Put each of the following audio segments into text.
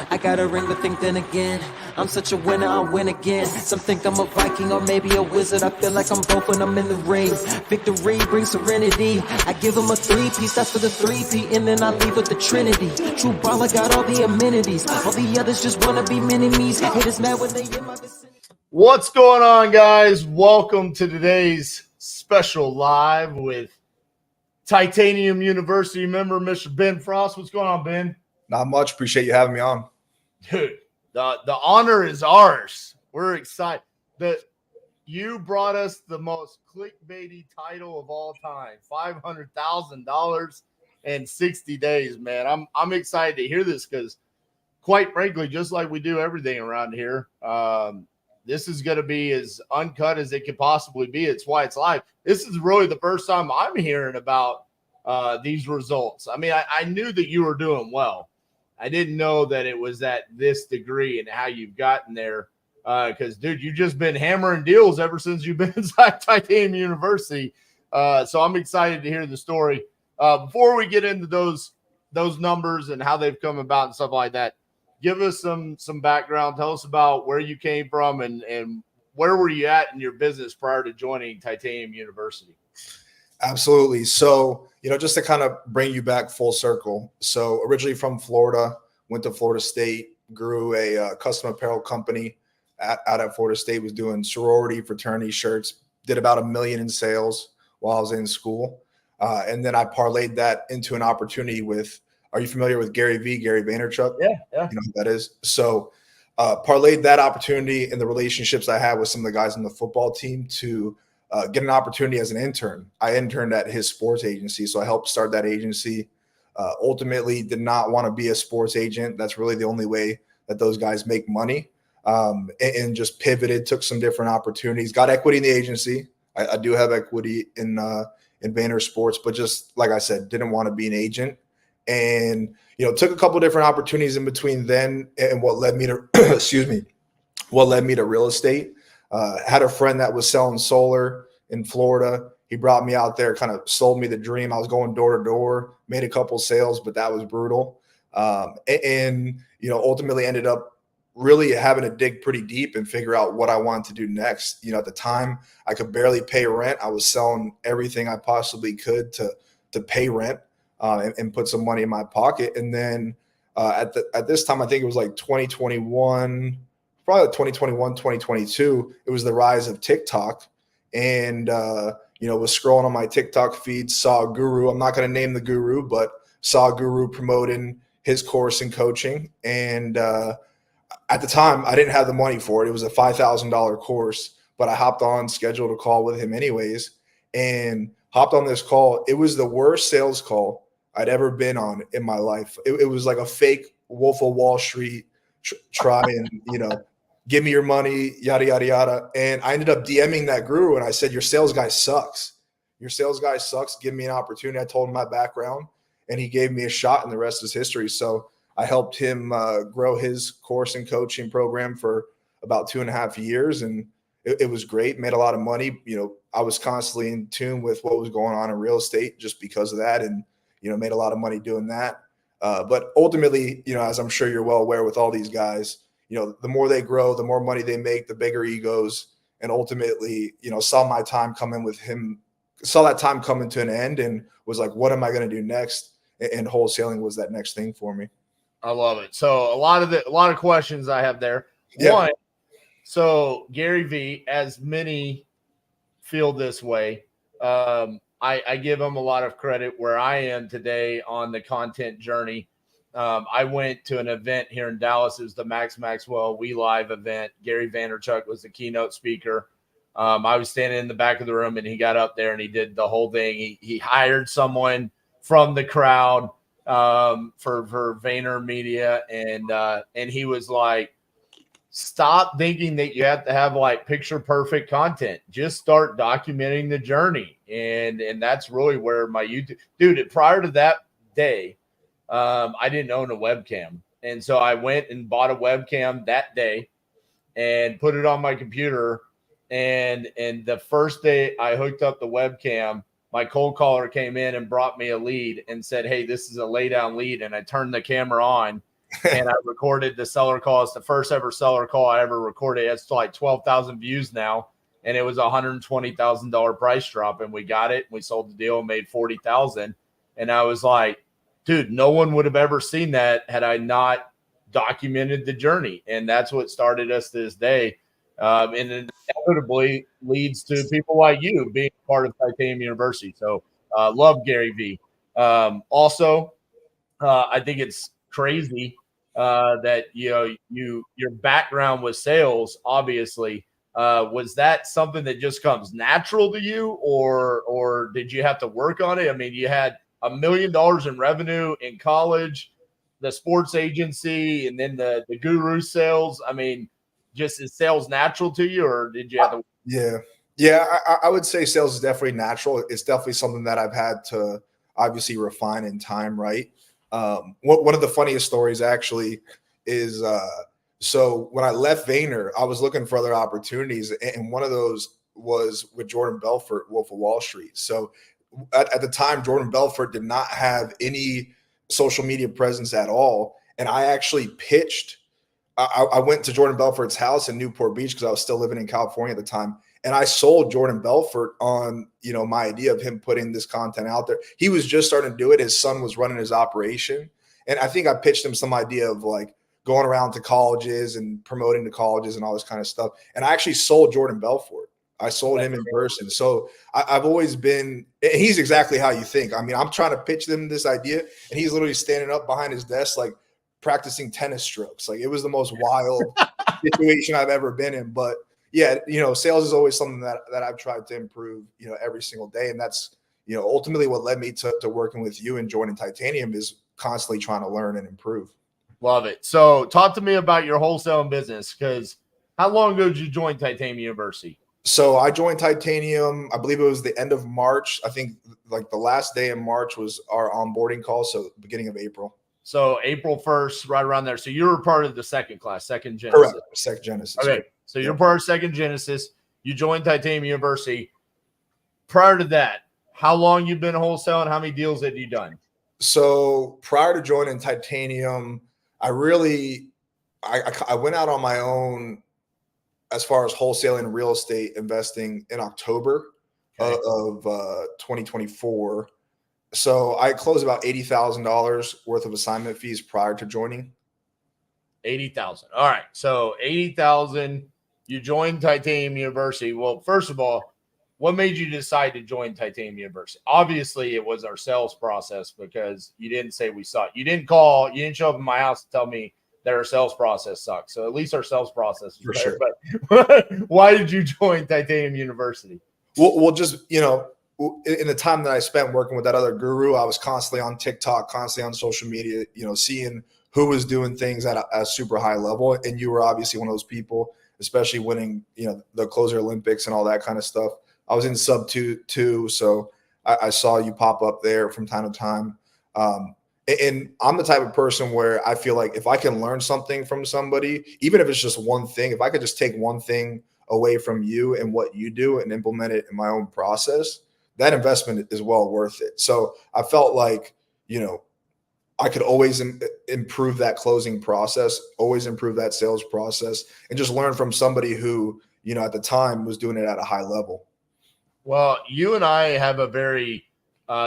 I got a ring, but think then again, I'm such a winner, I'll win again. Some think I'm a Viking or maybe a wizard. I feel like I'm both when I'm in the ring. Victory brings serenity. I give them a three-piece, that's for the three-peat, and then I leave with the Trinity. True baller got all the amenities. All the others just wanna be mini-me's. Haters mad when they in my vicinity. What's going on, guys? Welcome to today's special live with Titanium University member, Mr. Ben Frost. What's going on, Ben? Not much. Appreciate you having me on. Dude, the honor is ours. We're excited that you brought us the most clickbaity title of all time, $500,000 in 60 days, man. I'm excited to hear this because, quite frankly, just like we do everything around here, this is going to be as uncut as it could possibly be. It's why it's live. This is really the first time I'm hearing about these results. I mean, I knew that you were doing well. I didn't know that it was at this degree and how you've gotten there. Because, dude, you've just been hammering deals ever since you've been inside Titanium University. So I'm excited to hear the story. Before we get into those numbers and how they've come about and stuff like that, give us some background. Tell us about where you came from and where were you at in your business prior to joining Titanium University? Absolutely. So, just to kind of bring you back full circle. So originally from Florida, went to Florida State, grew a custom apparel company out at Florida State, was doing sorority, fraternity shirts, did about $1 million in sales while I was in school. And then I parlayed that into an opportunity with, are you familiar with Gary Vaynerchuk? Yeah. You know who that is? So parlayed that opportunity and the relationships I had with some of the guys on the football team to get an opportunity as an intern. I interned at his sports agency, so I helped start that agency. Ultimately, did not want to be a sports agent. That's really the only way that those guys make money. And just pivoted, took some different opportunities, got equity in the agency. I do have equity in Vayner Sports, but just like I said, didn't want to be an agent. And, took a couple different opportunities in between then and what led me to, what led me to real estate. Had a friend that was selling solar in Florida. He brought me out there, kind of sold me the dream. I was going door to door, made a couple sales, but that was brutal. And ultimately ended up really having to dig pretty deep and figure out what I wanted to do next. At the time I could barely pay rent. I was selling everything I possibly could to pay rent and put some money in my pocket. And then at this time, I think it was like 2021, probably 2021, 2022, it was the rise of TikTok. And, was scrolling on my TikTok feed, saw a guru. I'm not going to name the guru, but saw a guru promoting his course in coaching. And at the time, I didn't have the money for it. It was a $5,000 course, but I hopped on, scheduled a call with him anyways, and hopped on this call. It was the worst sales call I'd ever been on in my life. It was like a fake Wolf of Wall Street try and, give me your money, yada, yada, yada. And I ended up DMing that guru and I said, your sales guy sucks. Your sales guy sucks. Give me an opportunity. I told him my background and he gave me a shot and the rest is history. So I helped him grow his course and coaching program for about 2.5 years. And it was great. Made a lot of money. I was constantly in tune with what was going on in real estate just because of that. And, made a lot of money doing that. But ultimately, as I'm sure you're well aware with all these guys, the more they grow, the more money they make, the bigger egos. And ultimately, saw my time coming with him, saw that time coming to an end and was like, what am I going to do next? And wholesaling was that next thing for me. I love it. So a lot of questions I have there. Yeah. One, so Gary V, as many feel this way, I give him a lot of credit where I am today on the content journey. I went to an event here in Dallas. It was the Max Maxwell We Live event. Gary Vaynerchuk was the keynote speaker. I was standing in the back of the room and he got up there and he did the whole thing. He hired someone from the crowd for Vayner Media. And he was like, stop thinking that you have to have like picture perfect content. Just start documenting the journey. And that's really where my YouTube, dude, prior to that day, I didn't own a webcam. And so I went and bought a webcam that day and put it on my computer. And the first day I hooked up the webcam, my cold caller came in and brought me a lead and said, hey, this is a lay down lead. And I turned the camera on and I recorded the seller call. It's the first ever seller call I ever recorded. It's like 12,000 views now, and it was a $120,000 price drop, and we got it. We sold the deal and made 40,000. And I was like, dude, no one would have ever seen that had I not documented the journey. And that's what started us to this day. And it inevitably leads to people like you being part of Titanium University. So love Gary V. Also, I think it's crazy that your background was sales. Obviously, was that something that just comes natural to you, or did you have to work on it? I mean, you had $1 million in revenue in college, the sports agency, and then the guru sales. I mean, just is sales natural to you, or did you have to? Yeah. I would say sales is definitely natural. It's definitely something that I've had to obviously refine in time, right? One of the funniest stories actually is so when I left Vayner, I was looking for other opportunities, and one of those was with Jordan Belfort, Wolf of Wall Street. So at the time, Jordan Belfort did not have any social media presence at all, and I actually pitched. I went to Jordan Belfort's house in Newport Beach because I was still living in California at the time. And I sold Jordan Belfort on, my idea of him putting this content out there. He was just starting to do it. His son was running his operation. And I think I pitched him some idea of like going around to colleges and promoting to colleges and all this kind of stuff. And I actually sold Jordan Belfort. I sold him in person. So I've always been, he's exactly how you think. I mean, I'm trying to pitch them this idea, and he's literally standing up behind his desk, like practicing tennis strokes. Like, it was the most wild situation I've ever been in. But yeah, sales is always something that I've tried to improve, every single day. And that's, ultimately what led me to working with you and joining Titanium, is constantly trying to learn and improve. Love it. So talk to me about your wholesaling business, because how long ago did you join Titanium University? So I joined Titanium, I believe it was the end of March. I think like the last day in March was our onboarding call. So beginning of April. So April 1st, right around there. So you were part of the second class, second Genesis. Correct. Second Genesis. Okay. So you're part of second Genesis. You joined Titanium University. Prior to that, how long you been wholesaling? How many deals had you done? So prior to joining Titanium, I went out on my own as far as wholesaling real estate investing in October of 2024. So I closed about $80,000 worth of assignment fees prior to joining. 80,000. All right. So 80,000, you joined Titanium University. Well, first of all, what made you decide to join Titanium University? Obviously, it was our sales process, because you didn't say we suck. You didn't show up in my house to tell me that our sales process sucks. So at least our sales process is better. Sure. But why did you join Titanium University? Well, just, in the time that I spent working with that other guru, I was constantly on TikTok, constantly on social media, seeing who was doing things at a super high level. And you were obviously one of those people, especially winning, the Closer Olympics and all that kind of stuff. I was in sub two, so I saw you pop up there from time to time. And I'm the type of person where I feel like if I can learn something from somebody, even if it's just one thing, if I could just take one thing away from you and what you do and implement it in my own process, that investment is well worth it. So I felt like, I could always improve that closing process, always improve that sales process, and just learn from somebody who, at the time was doing it at a high level. Well, you and I have a very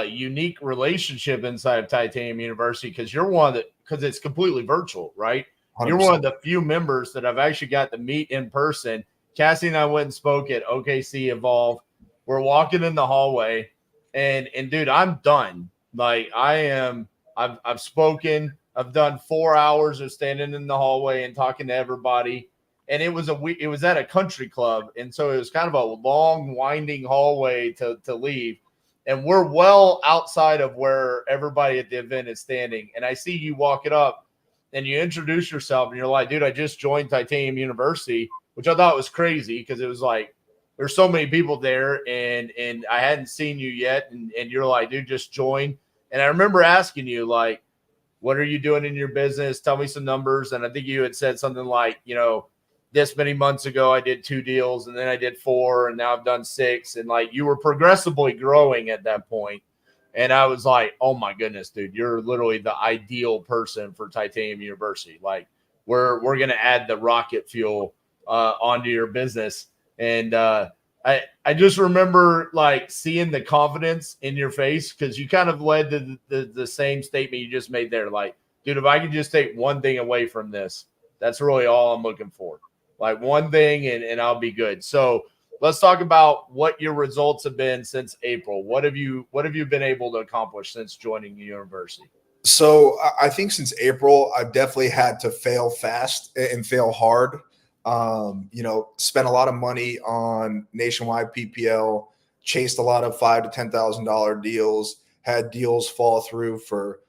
unique relationship inside of Titanium University, because you're one that, because it's completely virtual, right? 100%. You're one of the few members that I've actually got to meet in person. Cassie and I went and spoke at OKC Evolve. We're walking in the hallway, and dude, I'm done. Like, I've spoken. I've done 4 hours of standing in the hallway and talking to everybody. And it was at a country club. And so it was kind of a long, winding hallway to leave. And we're well outside of where everybody at the event is standing. And I see you walking up, and you introduce yourself, and you're like, dude, I just joined Titanium University, which I thought was crazy, because it was like, there's so many people there, and I hadn't seen you yet. And you're like, dude, just join. And I remember asking you, like, what are you doing in your business? Tell me some numbers. And I think you had said something like, this many months ago, I did 2 deals, and then I did 4, and now I've done 6. And like, you were progressively growing at that point. And I was like, oh my goodness, dude, you're literally the ideal person for Titanium University. Like we're going to add the rocket fuel onto your business. And I just remember like seeing the confidence in your face, because you kind of led to the same statement you just made there. Like, dude, if I can just take one thing away from this, that's really all I'm looking for. Like one thing and I'll be good. So let's talk about what your results have been since April. What have you been able to accomplish since joining the university? So I think since April, I've definitely had to fail fast and fail hard. Spent a lot of money on nationwide PPL, chased a lot of $5,000 to $10,000 deals, had deals fall through for,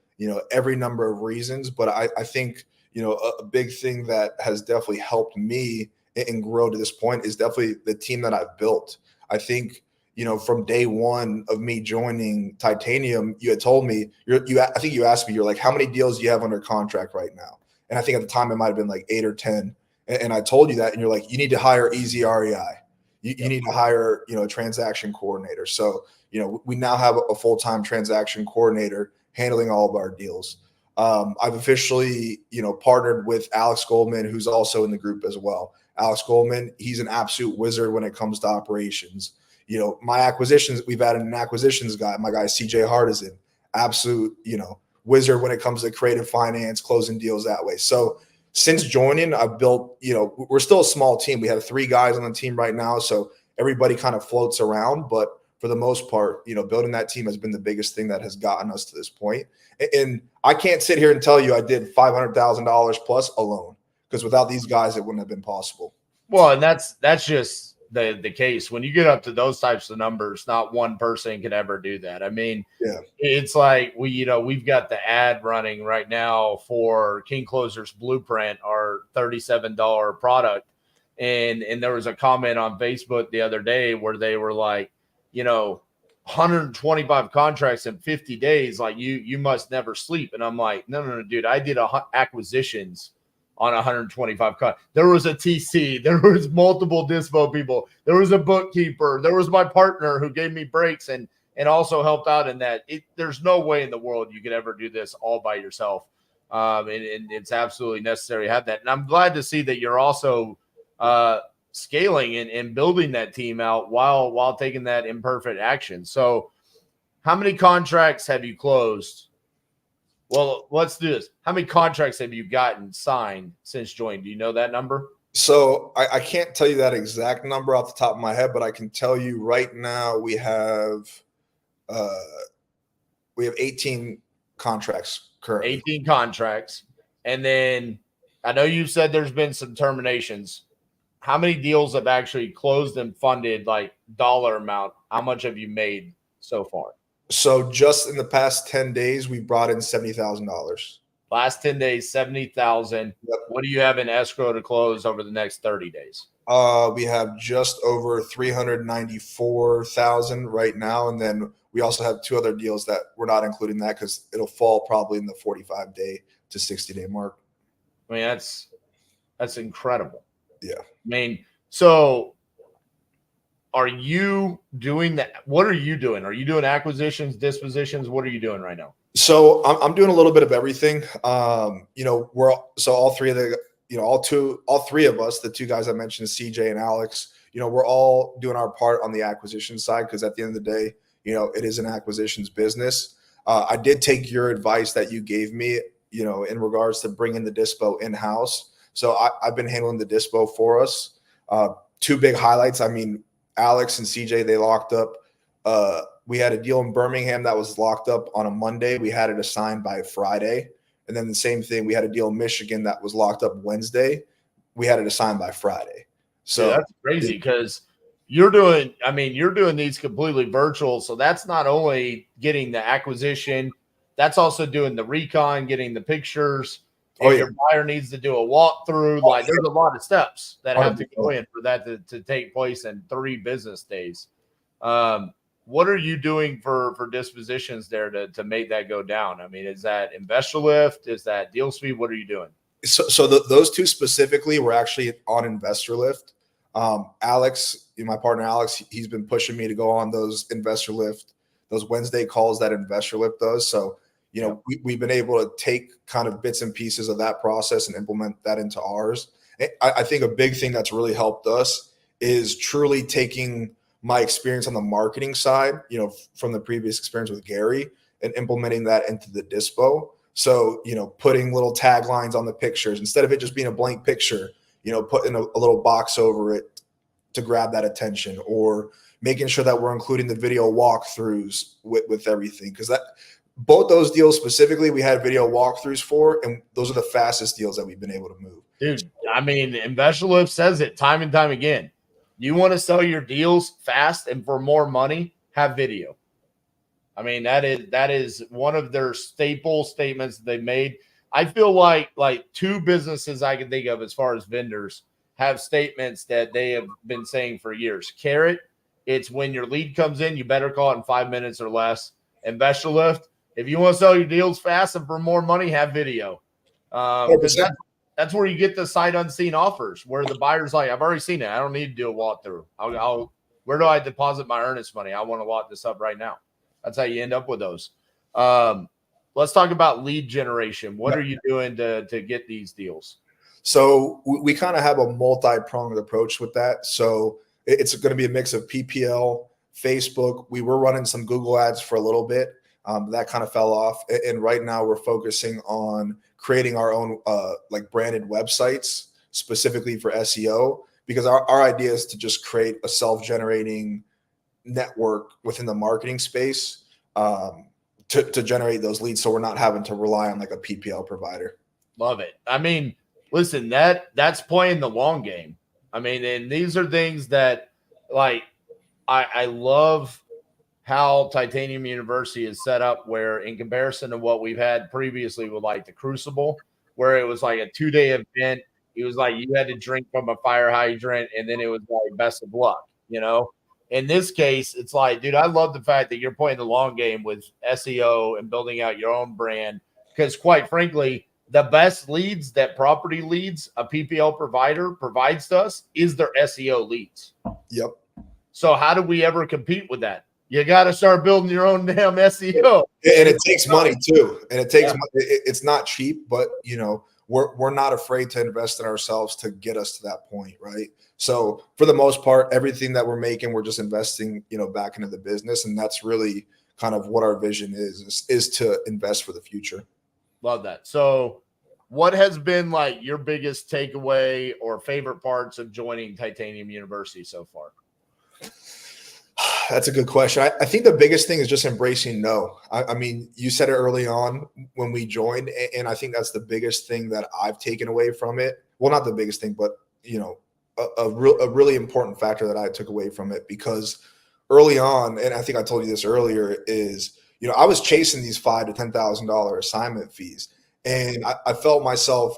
every number of reasons. But I think, a big thing that has definitely helped me and grow to this point is definitely the team that I've built. I think, from day one of me joining Titanium, you had told me, I think you asked me, you're like, how many deals do you have under contract right now? And I think at the time it might've been like 8 or 10. And I told you that, and you're like, you need to hire easy REI. You need to hire, a transaction coordinator. So, we now have a full-time transaction coordinator handling all of our deals. I've officially, partnered with Alex Goldman, who's also in the group as well. Alex Goldman, he's an absolute wizard when it comes to operations. My acquisitions, we've added an acquisitions guy. My guy, CJ Hardison, absolute, wizard when it comes to creative finance, closing deals that way. So since joining, I've built, we're still a small team. We have 3 guys on the team right now. So everybody kind of floats around, but for the most part, building that team has been the biggest thing that has gotten us to this point. And I can't sit here and tell you I did $500,000 plus alone, because without these guys, it wouldn't have been possible. Well, and that's just the case. When you get up to those types of numbers, not one person can ever do that. I mean, It's like we've got the ad running right now for King Closer's Blueprint, our $37 product. And there was a comment on Facebook the other day where they were like, 125 contracts in 50 days. Like you must never sleep. And I'm like, no, dude, I did acquisitions on 125 there was a TC, there was multiple dispo people, there was a bookkeeper, there was my partner who gave me breaks and also helped out in that. There's no way in the world you could ever do this all by yourself. And it's absolutely necessary to have that. And I'm glad to see that you're also scaling and building that team out while taking that imperfect action. So how many contracts have you closed? Well, let's do this. How many contracts have you gotten signed since joining? Do you know that number? So I can't tell you that exact number off the top of my head, but I can tell you right now we have 18 contracts currently. 18 contracts. And then I know you said there's been some terminations. How many deals have actually closed and funded, like dollar amount? How much have you made so far? So just in the past 10 days, we brought in $70,000. Last 10 days, 70,000. Yep. What do you have in escrow to close over the next 30 days? We have just over 394,000 right now. And then we also have 2 other deals that we're not including that because it'll fall probably in the 45-day to 60-day mark. I mean, that's incredible. Yeah. I mean, so are you doing that? What are you doing? Are you doing acquisitions, dispositions? What are you doing right now? So I'm doing a little bit of everything. All 3 of the, all 3 of us, the 2 guys I mentioned, CJ and Alex, we're all doing our part on the acquisition side. Cause at the end of the day, it is an acquisitions business. I did take your advice that you gave me, in regards to bringing the dispo in-house. So I've been handling the dispo for us. 2 big highlights. I mean, Alex and CJ, they locked up. We had a deal in Birmingham that was locked up on a Monday. We had it assigned by Friday. And then the same thing, we had a deal in Michigan that was locked up Wednesday. We had it assigned by Friday. So that's crazy because you're doing these completely virtual. So that's not only getting the acquisition, that's also doing the recon, getting the pictures. If your buyer needs to do a walkthrough, there's a lot of steps that have to go in for that to take place in 3 business days. What are you doing for dispositions there to make that go down? I mean, is that investor lift? Is that deal speed? What are you doing? So those 2 specifically were actually on investor lift. Alex, my partner Alex, he's been pushing me to go on those investor lift. those Wednesday calls that InvestorLift does. So, we've been able to take kind of bits and pieces of that process and implement that into ours. I think a big thing that's really helped us is truly taking my experience on the marketing side, from the previous experience with Gary, and implementing that into the dispo. So, putting little taglines on the pictures instead of it just being a blank picture, putting a little box over it to grab that attention, or making sure that we're including the video walkthroughs with everything. Because both those deals specifically, we had video walkthroughs for, and those are the fastest deals that we've been able to move. Dude, I mean, InvestorLift says it time and time again. You want to sell your deals fast and for more money, have video. I mean, that is one of their staple statements they made. I feel like two businesses I can think of as far as vendors have statements that they have been saying for years. Carrot, it's when your lead comes in, you better call it in 5 minutes or less. InvestorLift, if you want to sell your deals fast and for more money, have video. That's where you get the sight unseen offers, where the buyer's like, I've already seen it. I don't need to do a walkthrough. Where do I deposit my earnest money? I want to lock this up right now. That's how you end up with those. Let's talk about lead generation. What are you doing to get these deals? So we kind of have a multi-pronged approach with that. So it's going to be a mix of PPL, Facebook. We were running some Google ads for a little bit. That kind of fell off. And right now we're focusing on creating our own branded websites specifically for SEO, because our idea is to just create a self-generating network within the marketing space to generate those leads, so we're not having to rely on like a PPL provider. Love it. I mean, listen, that's playing the long game. I mean, and these are things that I love how Titanium University is set up, where in comparison to what we've had previously with like the Crucible, where it was like a 2-day event. It was like you had to drink from a fire hydrant, and then it was like best of luck, In this case, it's like, dude, I love the fact that you're playing the long game with SEO and building out your own brand, because quite frankly, the best leads that property leads a PPL provider provides to us is their SEO leads. Yep. So how do we ever compete with that? You got to start building your own damn SEO. And it takes money too. And it takes money. It's not cheap, but we're not afraid to invest in ourselves to get us to that point, right? So for the most part, everything that we're making, we're just investing, back into the business. And that's really kind of what our vision is to invest for the future. Love that. So what has been like your biggest takeaway or favorite parts of joining Titanium University so far? That's a good question. I think the biggest thing is just embracing no. I mean, you said it early on when we joined, and I think that's the biggest thing that I've taken away from it. Well, not the biggest thing, but a really important factor that I took away from it, because early on, and I think I told you this earlier, is I was chasing these $5,000 to $10,000 assignment fees, and I felt myself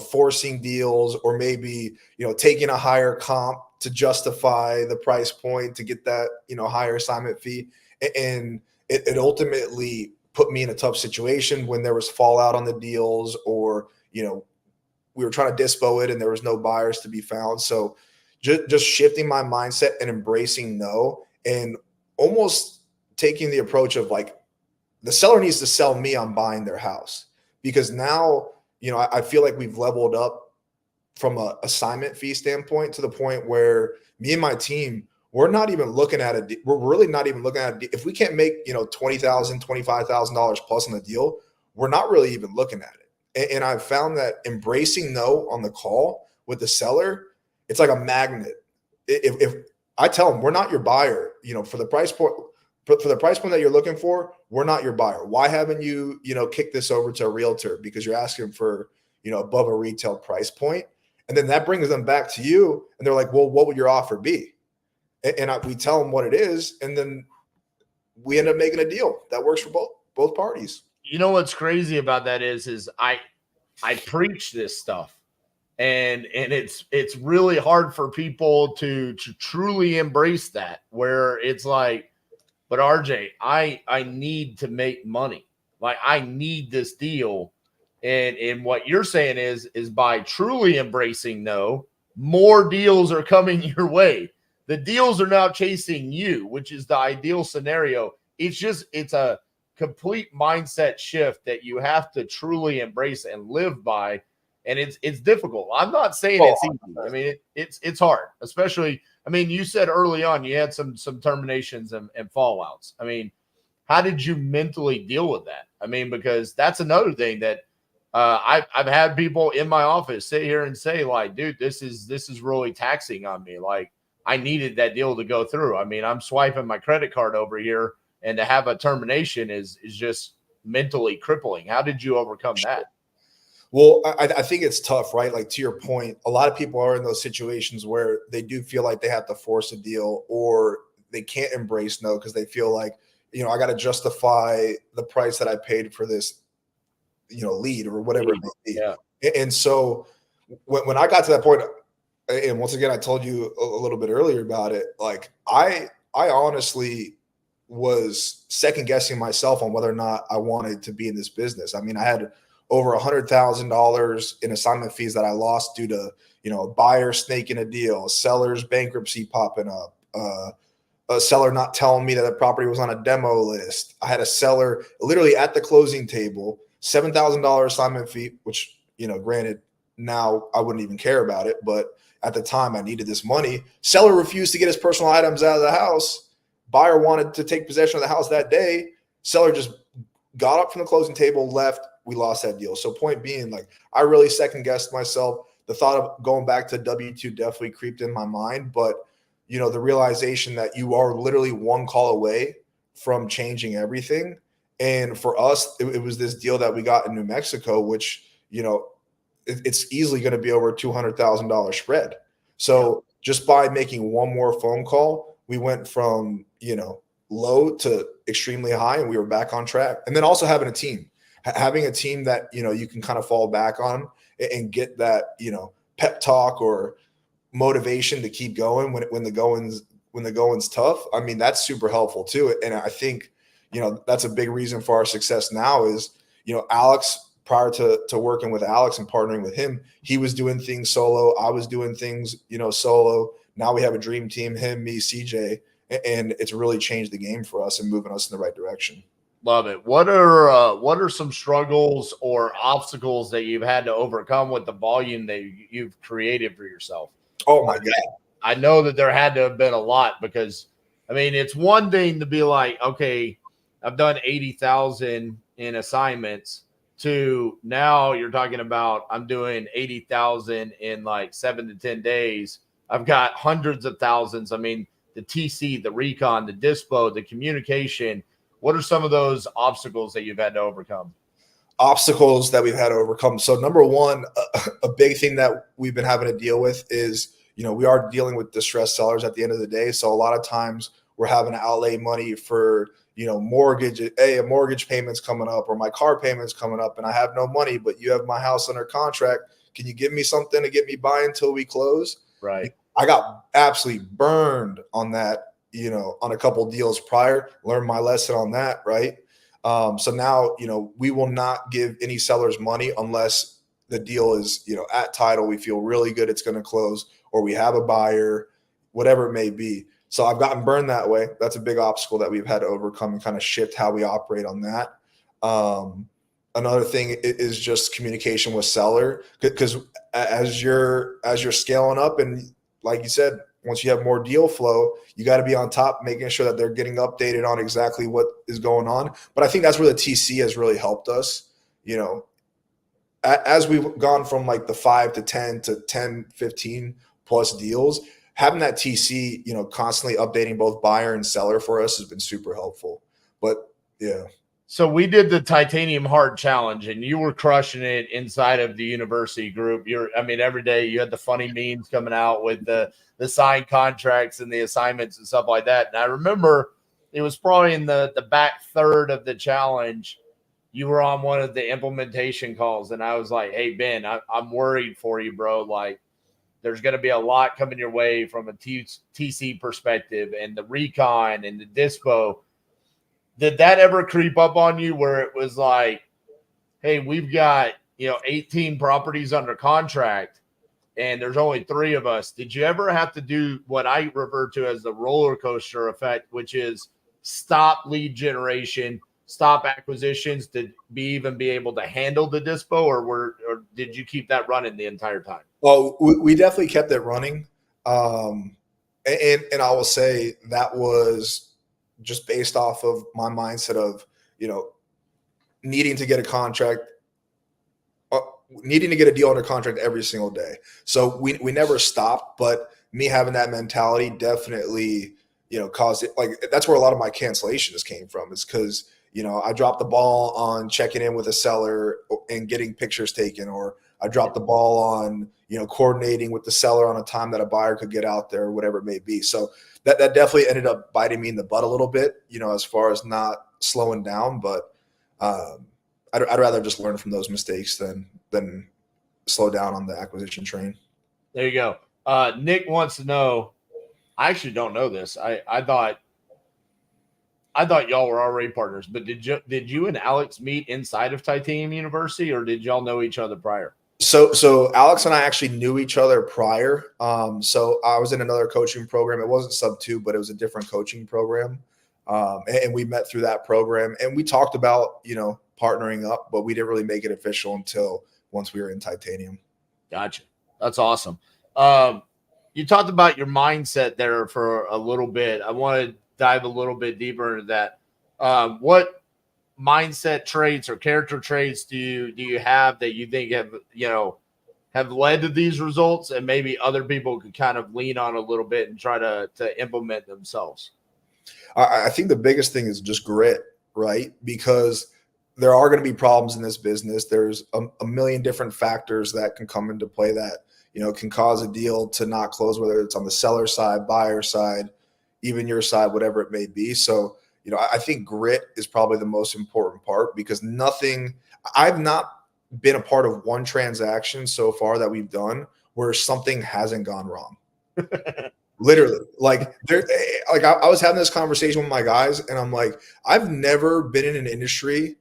forcing deals, or maybe taking a higher comp to justify the price point to get that higher assignment fee, and it ultimately put me in a tough situation when there was fallout on the deals, or we were trying to dispo it and there was no buyers to be found. So just shifting my mindset and embracing no, and almost taking the approach of like, the seller needs to sell me on buying their house, because now I feel like we've leveled up from a assignment fee standpoint to the point where me and my team, we're not even looking at it. We're really not even looking at it. If we can't make, $20,000, $25,000 plus on the deal, we're not really even looking at it. And I've found that embracing no on the call with the seller, it's like a magnet. If I tell them, we're not your buyer, for the price point, for the price point that you're looking for, we're not your buyer. Why haven't you, kicked this over to a realtor? Because you're asking for, above a retail price point. And then that brings them back to you, and they're like, well, what would your offer be? And we tell them what it is, and then we end up making a deal that works for both parties. What's crazy about that is I preach this stuff, and it's really hard for people to truly embrace that, where it's like, but RJ, I need to make money. Like, I need this deal. And what you're saying is by truly embracing no, more deals are coming your way. The deals are now chasing you, which is the ideal scenario. it's a complete mindset shift that you have to truly embrace and live by. And it's difficult. I'm not saying it's easy. I mean, it's hard, especially, I mean, you said early on you had some terminations and fallouts. I mean, how did you mentally deal with that? I mean, because that's another thing that I've had people in my office sit here and say, like, dude, this is really taxing on me. Like, I needed that deal to go through. I mean, I'm swiping my credit card over here, and to have a termination is just mentally crippling. How did you overcome that? Well, I think it's tough, right? Like, to your point, a lot of people are in those situations where they do feel like they have to force a deal, or they can't embrace no because they feel like, I got to justify the price that I paid for this, lead or whatever it may be. Yeah. And so when I got to that point, and once again, I told you a little bit earlier about it, like I honestly was second guessing myself on whether or not I wanted to be in this business. I mean, I had over $100,000 in assignment fees that I lost due to, a buyer snaking a deal, a seller's bankruptcy popping up, a seller not telling me that the property was on a demo list. I had a seller literally at the closing table, $7,000 assignment fee, which, granted, now I wouldn't even care about it, but at the time I needed this money. Seller refused to get his personal items out of the house. Buyer wanted to take possession of the house that day. Seller just got up from the closing table, left. We lost that deal. So point being, like, I really second guessed myself. The thought of going back to W-2 definitely creeped in my mind, but the realization that you are literally one call away from changing everything. And for us, it was this deal that we got in New Mexico, which, it's easily going to be over $200,000 spread. So just by making one more phone call, we went from, low to extremely high, and we were back on track. And then also having a team that, you can kind of fall back on and get that, pep talk or motivation to keep going when the going's tough. I mean, that's super helpful too. And I think, that's a big reason for our success now is, Alex, prior to working with Alex and partnering with him, he was doing things solo. I was doing things, solo. Now we have a dream team, him, me, CJ, and it's really changed the game for us and moving us in the right direction. Love it. What are some struggles or obstacles that you've had to overcome with the volume that you've created for yourself? Oh my God. I know that there had to have been a lot, because I mean, it's one thing to be like, okay, I've done 80,000 in assignments, to now you're talking about I'm doing 80,000 in like 7 to 10 days. I've got hundreds of thousands. I mean, the TC, the recon, the dispo, the communication. What are some of those obstacles that you've had to overcome? Obstacles that we've had to overcome. So number one, a big thing that we've been having to deal with is, we are dealing with distressed sellers at the end of the day. So a lot of times we're having to outlay money for, mortgage, a mortgage payment's coming up, or my car payment's coming up, and I have no money, but you have my house under contract. Can you give me something to get me by until we close? Right. I got absolutely burned on that, on a couple deals prior, learned my lesson on that. Right. So now, we will not give any sellers money unless the deal is, at title. We feel really good it's going to close, or we have a buyer, whatever it may be. So I've gotten burned that way. That's a big obstacle that we've had to overcome and kind of shift how we operate on that. Another thing is just communication with seller, because as you're scaling up, and like you said, once you have more deal flow, you got to be on top, making sure that they're getting updated on exactly what is going on. But I think that's where the TC has really helped us. As we've gone from like the 5 to 10 to 10, 15 plus deals, having that TC, constantly updating both buyer and seller for us has been super helpful. But yeah. So we did the Titanium Heart Challenge, and you were crushing it inside of the university group. Every day you had the funny memes coming out with the signed contracts and the assignments and stuff like that. And I remember it was probably in the back third of the challenge, you were on one of the implementation calls, and I was like, hey, Ben, I'm worried for you, bro. Like, there's going to be a lot coming your way from a TC perspective, and the recon and the dispo. Did that ever creep up on you where it was like, hey, we've got, 18 properties under contract and there's only 3 of us? Did you ever have to do what I refer to as the roller coaster effect, which is stop lead generation, stop acquisitions to even be able to handle the dispo, or did you keep that running the entire time? Well, we definitely kept it running. And I will say that was just based off of my mindset of, needing to get a contract, needing to get a deal under contract every single day. So we never stopped, but me having that mentality definitely, caused it. Like, that's where a lot of my cancellations came from, is because, I dropped the ball on checking in with a seller and getting pictures taken, or I dropped the ball on, coordinating with the seller on a time that a buyer could get out there, or whatever it may be. So that definitely ended up biting me in the butt a little bit, as far as not slowing down. But I'd rather just learn from those mistakes than slow down on the acquisition train. There you go. Nick wants to know, I actually don't know this. I thought y'all were already partners, but did you and Alex meet inside of Titanium University, or did y'all know each other prior? So Alex and I actually knew each other prior. So I was in another coaching program. It wasn't sub 2, but it was a different coaching program. And we met through that program, and we talked about, partnering up, but we didn't really make it official until once we were in Titanium. Gotcha. That's awesome. You talked about your mindset there for a little bit. I want to dive a little bit deeper into that. What mindset traits or character traits do you have that you think have led to these results, and maybe other people could kind of lean on a little bit and try to implement themselves? I think the biggest thing is just grit, right? Because there are going to be problems in this business. There's a million different factors that can come into play that, can cause a deal to not close, whether it's on the seller side, buyer side, even your side, whatever it may be. So, I think grit is probably the most important part, because I've not been a part of one transaction so far that we've done where something hasn't gone wrong. Literally, I was having this conversation with my guys, and I'm like, I've never been in an industry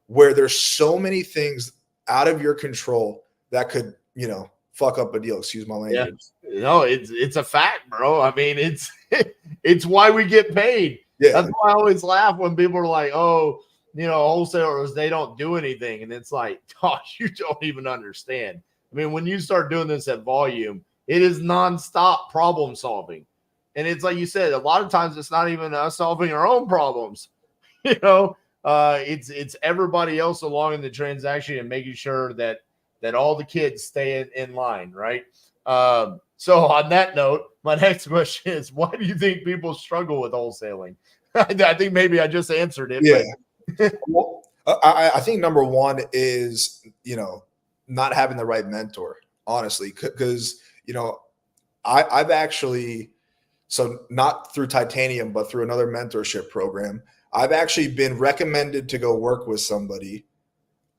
where there's so many things out of your control that could, fuck up a deal. Excuse my language. Yeah. No, it's a fact, bro. I mean, it's why we get paid. Yeah. That's why I always laugh when people are like, oh, wholesalers, they don't do anything. And it's like, gosh, you don't even understand. I mean, when you start doing this at volume, it is nonstop problem solving. And it's like you said, a lot of times it's not even us solving our own problems. It's everybody else along in the transaction and making sure that all the kids stay in line, right? So on that note, my next question is, why do you think people struggle with wholesaling? I think maybe I just answered it. Yeah. But well, I think number one is, not having the right mentor, honestly, because, I've actually, so not through Titanium, but through another mentorship program, I've actually been recommended to go work with somebody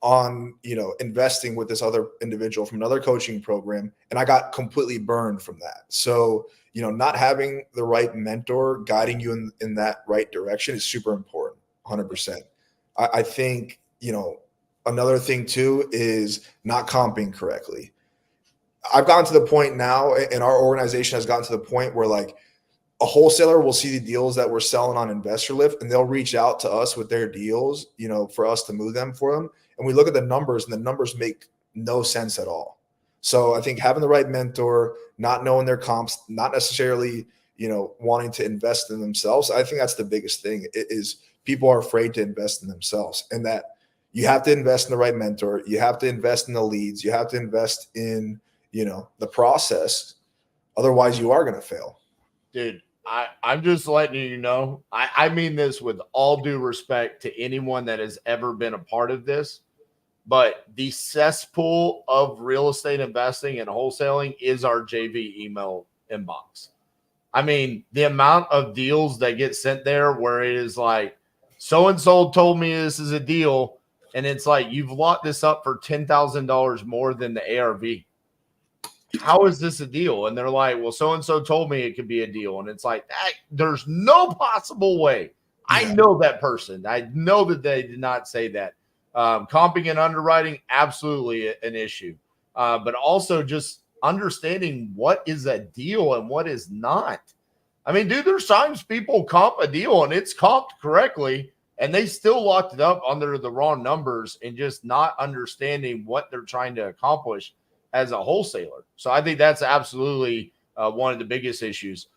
on, investing with this other individual from another coaching program. And I got completely burned from that. So, not having the right mentor guiding you in that right direction is super important, 100%. I think, another thing too is not comping correctly. I've gotten to the point now, and our organization has gotten to the point where, like, a wholesaler will see the deals that we're selling on Investor Lift, and they'll reach out to us with their deals, for us to move them for them. And we look at the numbers, and the numbers make no sense at all. So I think having the right mentor, not knowing their comps, not necessarily, wanting to invest in themselves. I think that's the biggest thing, is people are afraid to invest in themselves, and that you have to invest in the right mentor. You have to invest in the leads. You have to invest in, the process. Otherwise you are going to fail. Dude, I'm just letting you know, I mean this with all due respect to anyone that has ever been a part of this, but the cesspool of real estate investing and wholesaling is our JV email inbox. I mean, the amount of deals that get sent there where it is like, so-and-so told me this is a deal, and it's like, you've locked this up for $10,000 more than the ARV. How is this a deal? And they're like, well, so-and-so told me it could be a deal. And it's like, there's no possible way. Yeah. I know that person. I know that they did not say that. Comping and underwriting, absolutely an issue. But also just understanding what is a deal and what is not. I mean, dude, there's times people comp a deal and it's comped correctly, and they still locked it up under the wrong numbers and just not understanding what they're trying to accomplish as a wholesaler. So I think that's absolutely one of the biggest issues.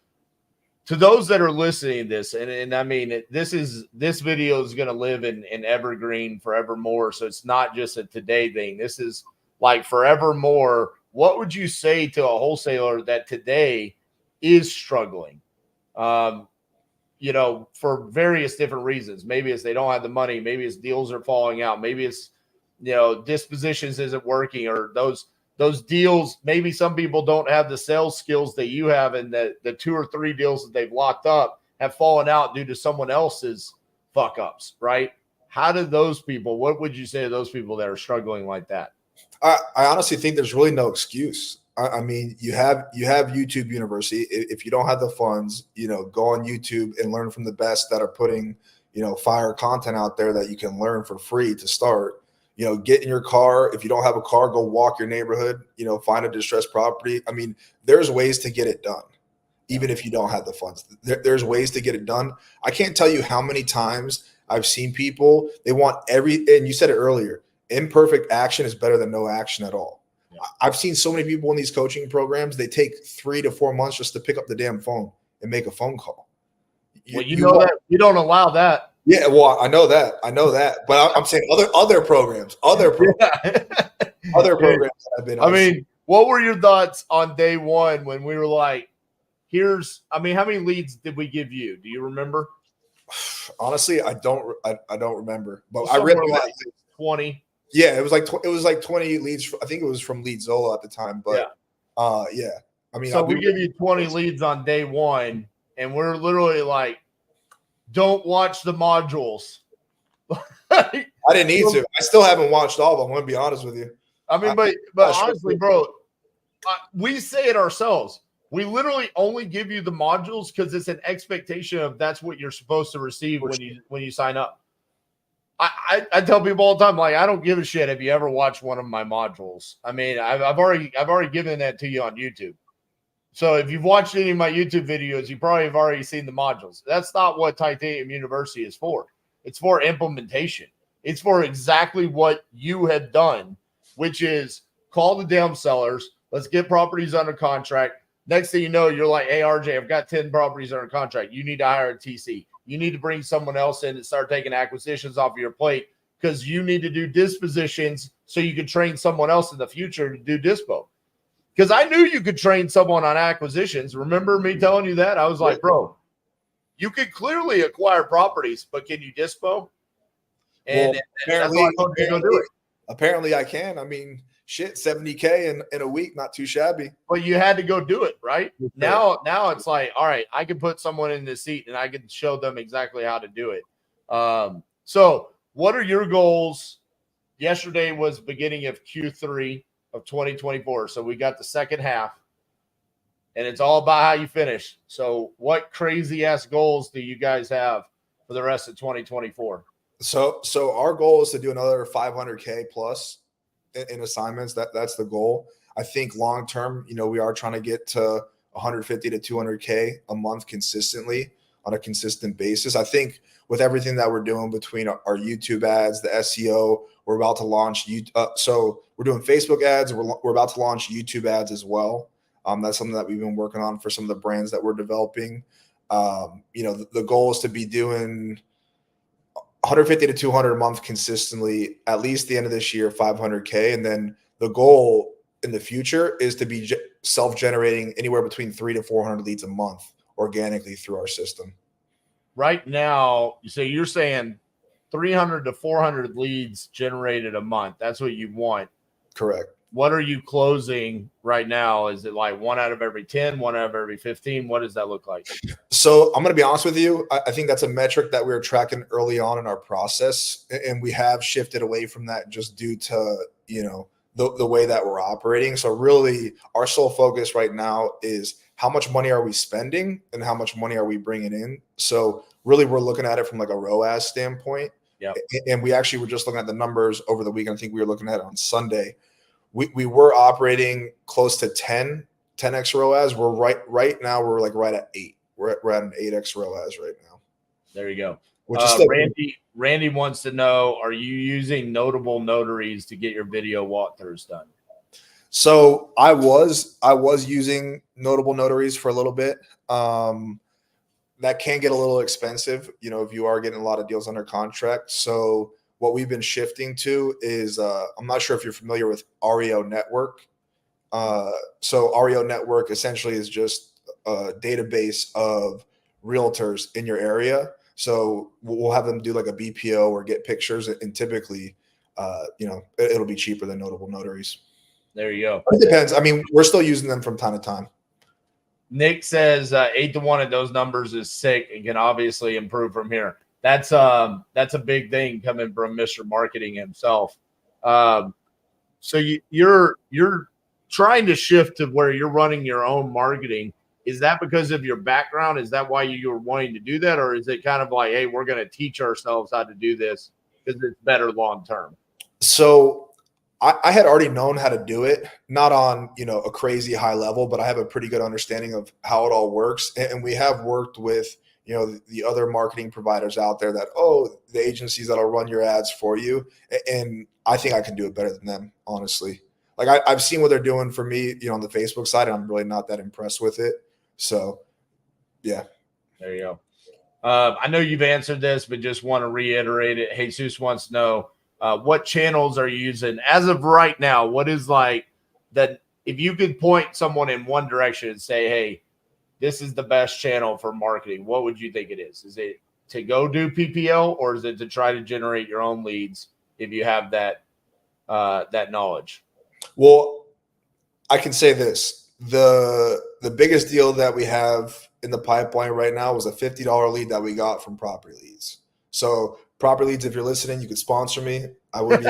To those that are listening to this, and I mean, this video is going to live in evergreen forevermore. So it's not just a today thing. This is like forevermore. What would you say to a wholesaler that today is struggling? You know, for various different reasons. Maybe it's they don't have the money. Maybe it's deals are falling out. Maybe it's, you know, dispositions isn't working, or those deals. Maybe some people don't have the sales skills that you have, and the 2 or 3 deals that they've locked up have fallen out due to someone else's fuck ups, right? How do those people, what would you say to those people that are struggling like that? I honestly think there's really no excuse. I mean, you have YouTube University. If you don't have the funds, you know, go on YouTube and learn from the best that are putting, you know, fire content out there that you can learn for free to start. You know, get in your car. If you don't have a car, go walk your neighborhood, you know, find a distressed property. I mean, there's ways to get it done, even if you don't have the funds. There's ways to get it done. I can't tell you how many times I've seen people, they want and you said it earlier, imperfect action is better than no action at all. Yeah. I've seen so many people in these coaching programs, they take 3 to 4 months just to pick up the damn phone and make a phone call. Well, you know that we don't allow that. Yeah, well, I know that, but I'm saying other programs, other programs that I've been on. I mean, what were your thoughts on day one when we were like, how many leads did we give you? Do you remember? Honestly, I don't remember, but I read like 20. Yeah, it was like 20 leads. I think it was from Lead Zola at the time, but yeah. I mean, so we give you 20 leads on day one, and we're literally like, don't watch the modules. I didn't need to. I still haven't watched all of them. I'm going to be honest with you. I mean, but honestly, bro, we say it ourselves. We literally only give you the modules because it's an expectation of that's what you're supposed to receive when you sign up. I tell people all the time, like, I don't give a shit if you ever watch one of my modules. I mean, I've already given that to you on YouTube. So if you've watched any of my YouTube videos, you probably have already seen the modules. That's not what Titanium University is for. It's for implementation. It's for exactly what you have done, which is call the damn sellers. Let's get properties under contract. Next thing you know, you're like, hey, RJ, I've got 10 properties under contract. You need to hire a TC. You need to bring someone else in and start taking acquisitions off of your plate because you need to do dispositions so you can train someone else in the future to do dispo. Because I knew you could train someone on acquisitions. Remember me telling you that? I was like, bro, you could clearly acquire properties, but can you dispo? And apparently I can. I mean, shit, 70K in a week, not too shabby. But you had to go do it, right? Okay. Now it's like, all right, I can put someone in the seat and I can show them exactly how to do it. So what are your goals? Yesterday was beginning of Q3 of 2024. So we got the second half, and it's all about how you finish. So what crazy ass goals do you guys have for the rest of 2024? So our goal is to do another 500K plus in assignments. That's the goal. I think long term, you know, we are trying to get to 150 to 200K a month consistently on a consistent basis. I think with everything that we're doing between our YouTube ads, the SEO, we're about to launch. So we're doing Facebook ads. We're about to launch YouTube ads as well. That's something that we've been working on for some of the brands that we're developing. You know, the goal is to be doing 150 to 200 a month consistently, at least the end of this year, 500K. And then the goal in the future is to be self-generating anywhere between 300 to 400 leads a month organically through our system. Right now, so you're saying 300 to 400 leads generated a month. That's what you want. Correct. What are you closing right now? Is it like 1 out of every 10, 1 out of every 15? What does that look like? So I'm going to be honest with you. I think that's a metric that we were tracking early on in our process, and we have shifted away from that just due to, you know, the way that we're operating. So really our sole focus right now is how much money are we spending and how much money are we bringing in? So really we're looking at it from like a ROAS standpoint. Yeah. And we actually were just looking at the numbers over the weekend. I think we were looking at it on Sunday. We were operating close to 10x ROAS. We're right now we're like right at 8 we're at an 8x ROAS right now. There you go. Which is still Randy wants to know, are you using notable notaries to get your video walkthroughs done? So I was using notable notaries for a little bit. That can get a little expensive, if you are getting a lot of deals under contract. So what we've been shifting to is, I'm not sure if you're familiar with Aro Network. So Aro Network essentially is just a database of realtors in your area. So we'll have them do like a BPO or get pictures, and typically, it'll be cheaper than notable notaries. There you go. It depends. I mean, we're still using them from time to time. Nick says 8-1 at those numbers is sick and can obviously improve from here. That's a big thing coming from Mr. Marketing himself. So you're trying to shift to where you're running your own marketing. Is that because of your background? Is that why you were wanting to do that? Or is it kind of like, hey, we're going to teach ourselves how to do this because it's better long term? So I had already known how to do it, not on, a crazy high level, but I have a pretty good understanding of how it all works. And we have worked with, the other marketing providers out there that, the agencies that'll run your ads for you. And I think I can do it better than them, honestly. Like I've seen what they're doing for me, on the Facebook side, and I'm really not that impressed with it. So, yeah. There you go. I know you've answered this, but just want to reiterate it. Jesus wants to know, what channels are you using as of right now? What is like that? If you could point someone in one direction and say, hey, this is the best channel for marketing, what would you think it is? Is it to go do PPL, or is it to try to generate your own leads if you have that knowledge? Well, I can say this. The biggest deal that we have in the pipeline right now was a $50 lead that we got from Property Leads. So Property Leads, if you're listening, you could sponsor me. I would be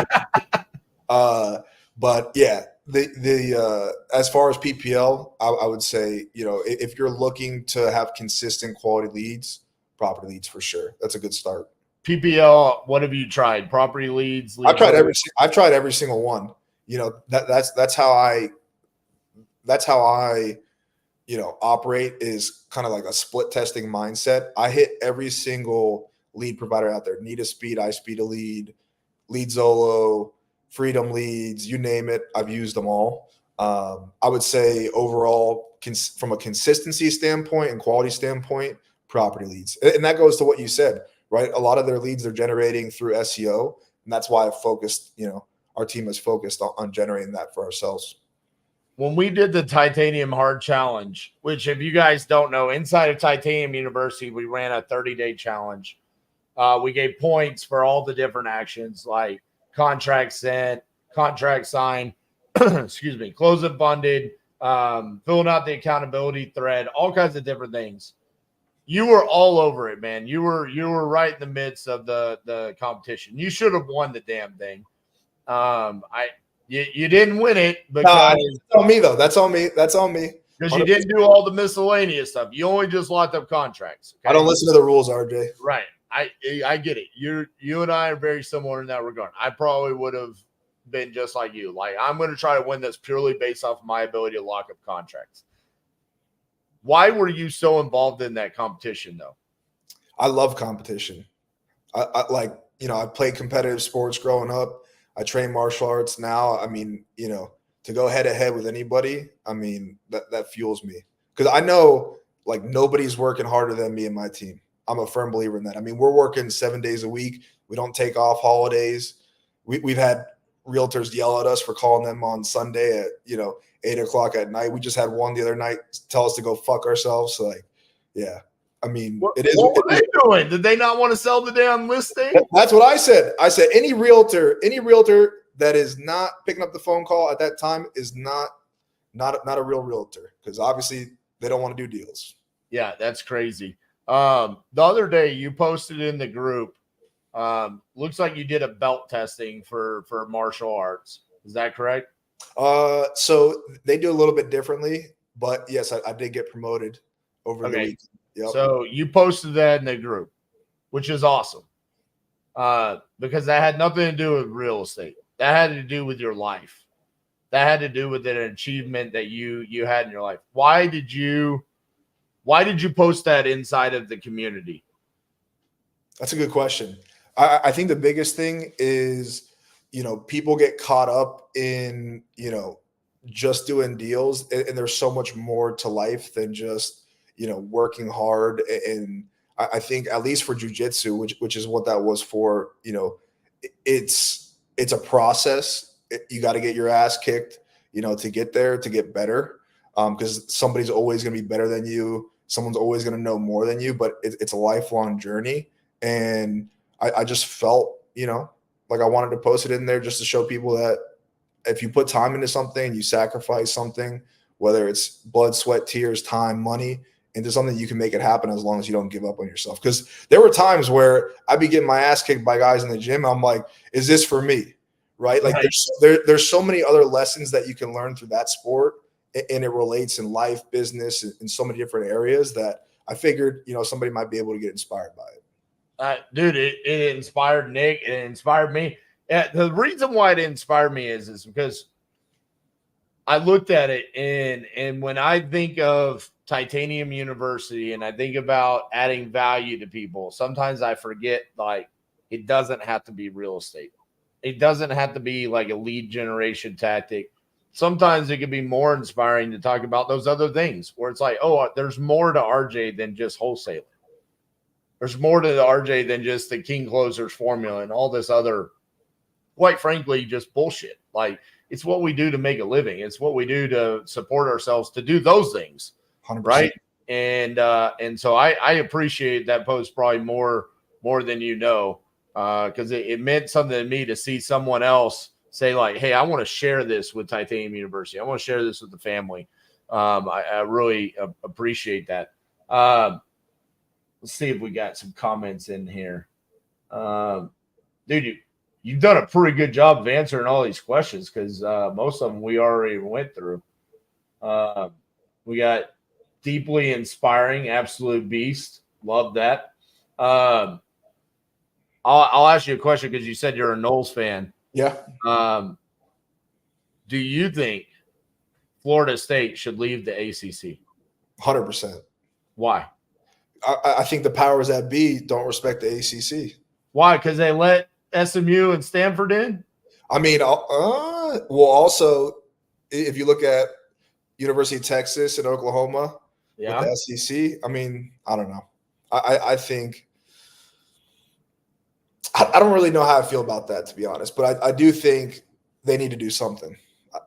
but yeah, the as far as PPL, I would say, if you're looking to have consistent quality leads, Property Leads for sure. That's a good start. PPL, what have you tried? Property Leads? I've tried every single one. That's how I operate, is kind of like a split testing mindset. I hit every single lead provider out there. Need a Speed, I Speed a Lead, Lead Zolo, Freedom Leads, you name it. I've used them all. I would say overall, from a consistency standpoint and quality standpoint, Property Leads. And that goes to what you said, right? A lot of their leads they're generating through SEO. And that's why I've focused, our team is focused on generating that for ourselves. When we did the Titanium Hard Challenge, which if you guys don't know, inside of Titanium University, we ran a 30-day challenge. We gave points for all the different actions like contract sent, contract signed, close it funded, filling out the accountability thread, all kinds of different things. You were all over it, man. You were right in the midst of the competition. You should have won the damn thing. You didn't win it because that's on me though. That's on me. Because you didn't do all the miscellaneous stuff. You only just locked up contracts. Okay? I don't listen to the rules, RJ. Right. I get it. You and I are very similar in that regard. I probably would have been just like you. Like, I'm going to try to win this purely based off of my ability to lock up contracts. Why were you so involved in that competition, though? I love competition. I played competitive sports growing up. I train martial arts now. I mean, to go head to head with anybody, I mean, that fuels me. Because I know, like, nobody's working harder than me and my team. I'm a firm believer in that. I mean, we're working 7 days a week. We don't take off holidays. We've had realtors yell at us for calling them on Sunday at 8:00 at night. We just had one the other night tell us to go fuck ourselves. So, like, yeah. I mean, what were they doing? Did they not want to sell the damn listing? That's what I said. I said any realtor that is not picking up the phone call at that time is not a real realtor, because obviously they don't want to do deals. Yeah, that's crazy. The other day you posted in the group, looks like you did a belt testing for martial arts. Is that correct? So they do a little bit differently, but yes, I did get promoted over the week. Yep. So you posted that in the group, which is awesome. Because that had nothing to do with real estate. That had to do with your life. That had to do with an achievement that you had in your life. Why did you Why did you post that inside of the community? That's a good question. I think the biggest thing is, people get caught up in, just doing deals, and there's so much more to life than just, working hard. And I think, at least for jujitsu, which is what that was for, it's a process. You got to get your ass kicked, to get there, to get better. Because somebody's always going to be better than you. Someone's always going to know more than you, but it's a lifelong journey. And I just felt, like I wanted to post it in there just to show people that if you put time into something, you sacrifice something, whether it's blood, sweat, tears, time, money, into something, you can make it happen as long as you don't give up on yourself. Because there were times where I'd be getting my ass kicked by guys in the gym. I'm like, is this for me? Right? Like there's so many other lessons that you can learn through that sport, and it relates in life, business, in so many different areas that I figured, somebody might be able to get inspired by it. Dude, it inspired Nick. It inspired me. The reason why it inspired me is because I looked at it, and when I think of Titanium University and I think about adding value to people, sometimes I forget, like, it doesn't have to be real estate. It doesn't have to be like a lead generation tactic. Sometimes it can be more inspiring to talk about those other things where it's like, oh, there's more to RJ than just wholesaling. There's more to the RJ than just the King Closers formula and all this other, quite frankly, just bullshit. Like, it's what we do to make a living. It's what we do to support ourselves, to do those things. 100%. Right. And so I appreciate that post probably more than because it meant something to me to see someone else say, like, hey, I want to share this with Titanium University. I want to share this with the family. I really appreciate that. Let's see if we got some comments in here. Dude, you've done a pretty good job of answering all these questions because most of them we already went through. We got deeply inspiring, absolute beast. Love that. I'll ask you a question because you said you're a Knowles fan. Yeah. Do you think Florida State should leave the ACC? 100%. Why? I think the powers that be don't respect the ACC. Why? Because they let SMU and Stanford in? I mean, well, also, if you look at University of Texas and Oklahoma with the SEC, I mean, I don't know. I think I don't really know how I feel about that, to be honest, but I do think they need to do something.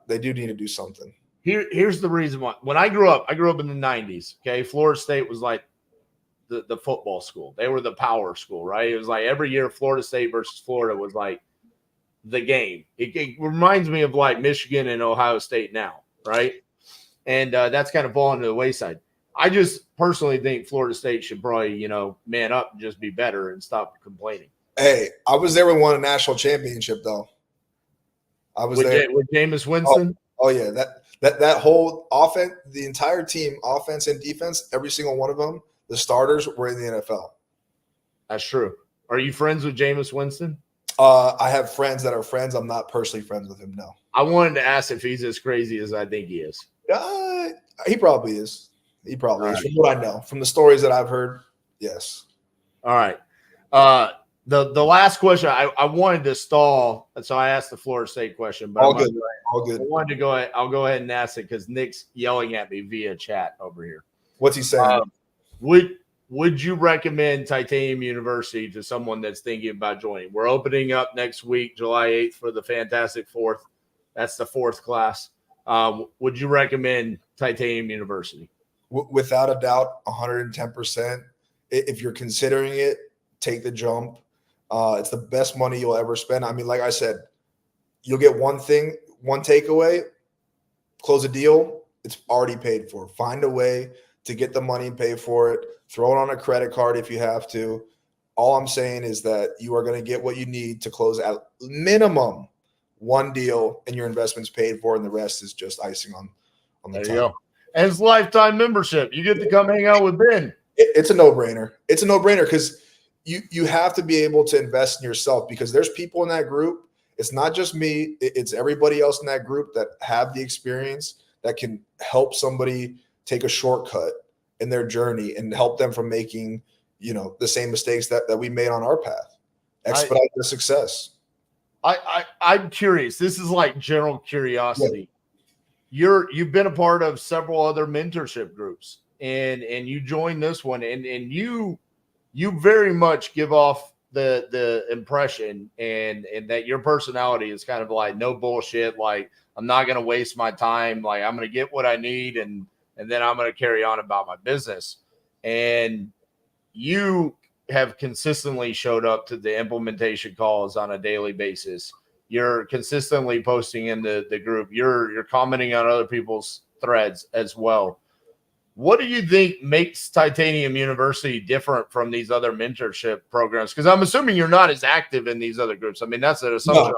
They do need to do something. Here's the reason why. When I grew up in the 90s, okay? Florida State was like the football school. They were the power school, right? It was like every year Florida State versus Florida was like the game. It reminds me of like Michigan and Ohio State now, right? And that's kind of fallen to the wayside. I just personally think Florida State should probably, man up and just be better and stop complaining. Hey, I was there when we won a national championship, though. I was there with Jameis Winston. Oh yeah, that whole offense, the entire team, offense and defense, every single one of them, the starters were in the NFL. That's true. Are you friends with Jameis Winston? I have friends that are friends. I'm not personally friends with him, no. I wanted to ask if he's as crazy as I think he is. He probably is. He probably is. From what I know, from the stories that I've heard, yes. All right. The last question I wanted to stall, so I asked the Florida State question, but all good. I wanted to go ahead. I'll go ahead and ask it because Nick's yelling at me via chat over here. What's he saying? Would you recommend Titanium University to someone that's thinking about joining? We're opening up next week, July 8th, for the Fantastic Fourth. That's the fourth class. Would you recommend Titanium University? Without a doubt, 110%. If you're considering it, take the jump. It's the best money you'll ever spend. I mean, like I said, you'll get one takeaway, close a deal, it's already paid for. Find a way to get the money and pay for it. Throw it on a credit card if you have to. All I'm saying is that you are going to get what you need to close at minimum one deal, and your investment's paid for, and the rest is just icing on the top. There you go. And it's lifetime membership. You get to come hang out with Ben. It's a no-brainer. It's a no-brainer because you have to be able to invest in yourself, because there's people in that group. It's not just me. It's everybody else in that group that have the experience that can help somebody take a shortcut in their journey and help them from making, the same mistakes that we made on our path. Expedite their success. I'm curious. This is like general curiosity. Yeah. You've been a part of several other mentorship groups, and you joined this one, and you very much give off the impression and that your personality is kind of like no bullshit. Like, I'm not going to waste my time. Like, I'm going to get what I need, and then I'm going to carry on about my business. And you have consistently showed up to the implementation calls on a daily basis. You're consistently posting in the group. You're commenting on other people's threads as well. What do you think makes Titanium University different from these other mentorship programs? Because I'm assuming you're not as active in these other groups. I mean, that's an assumption.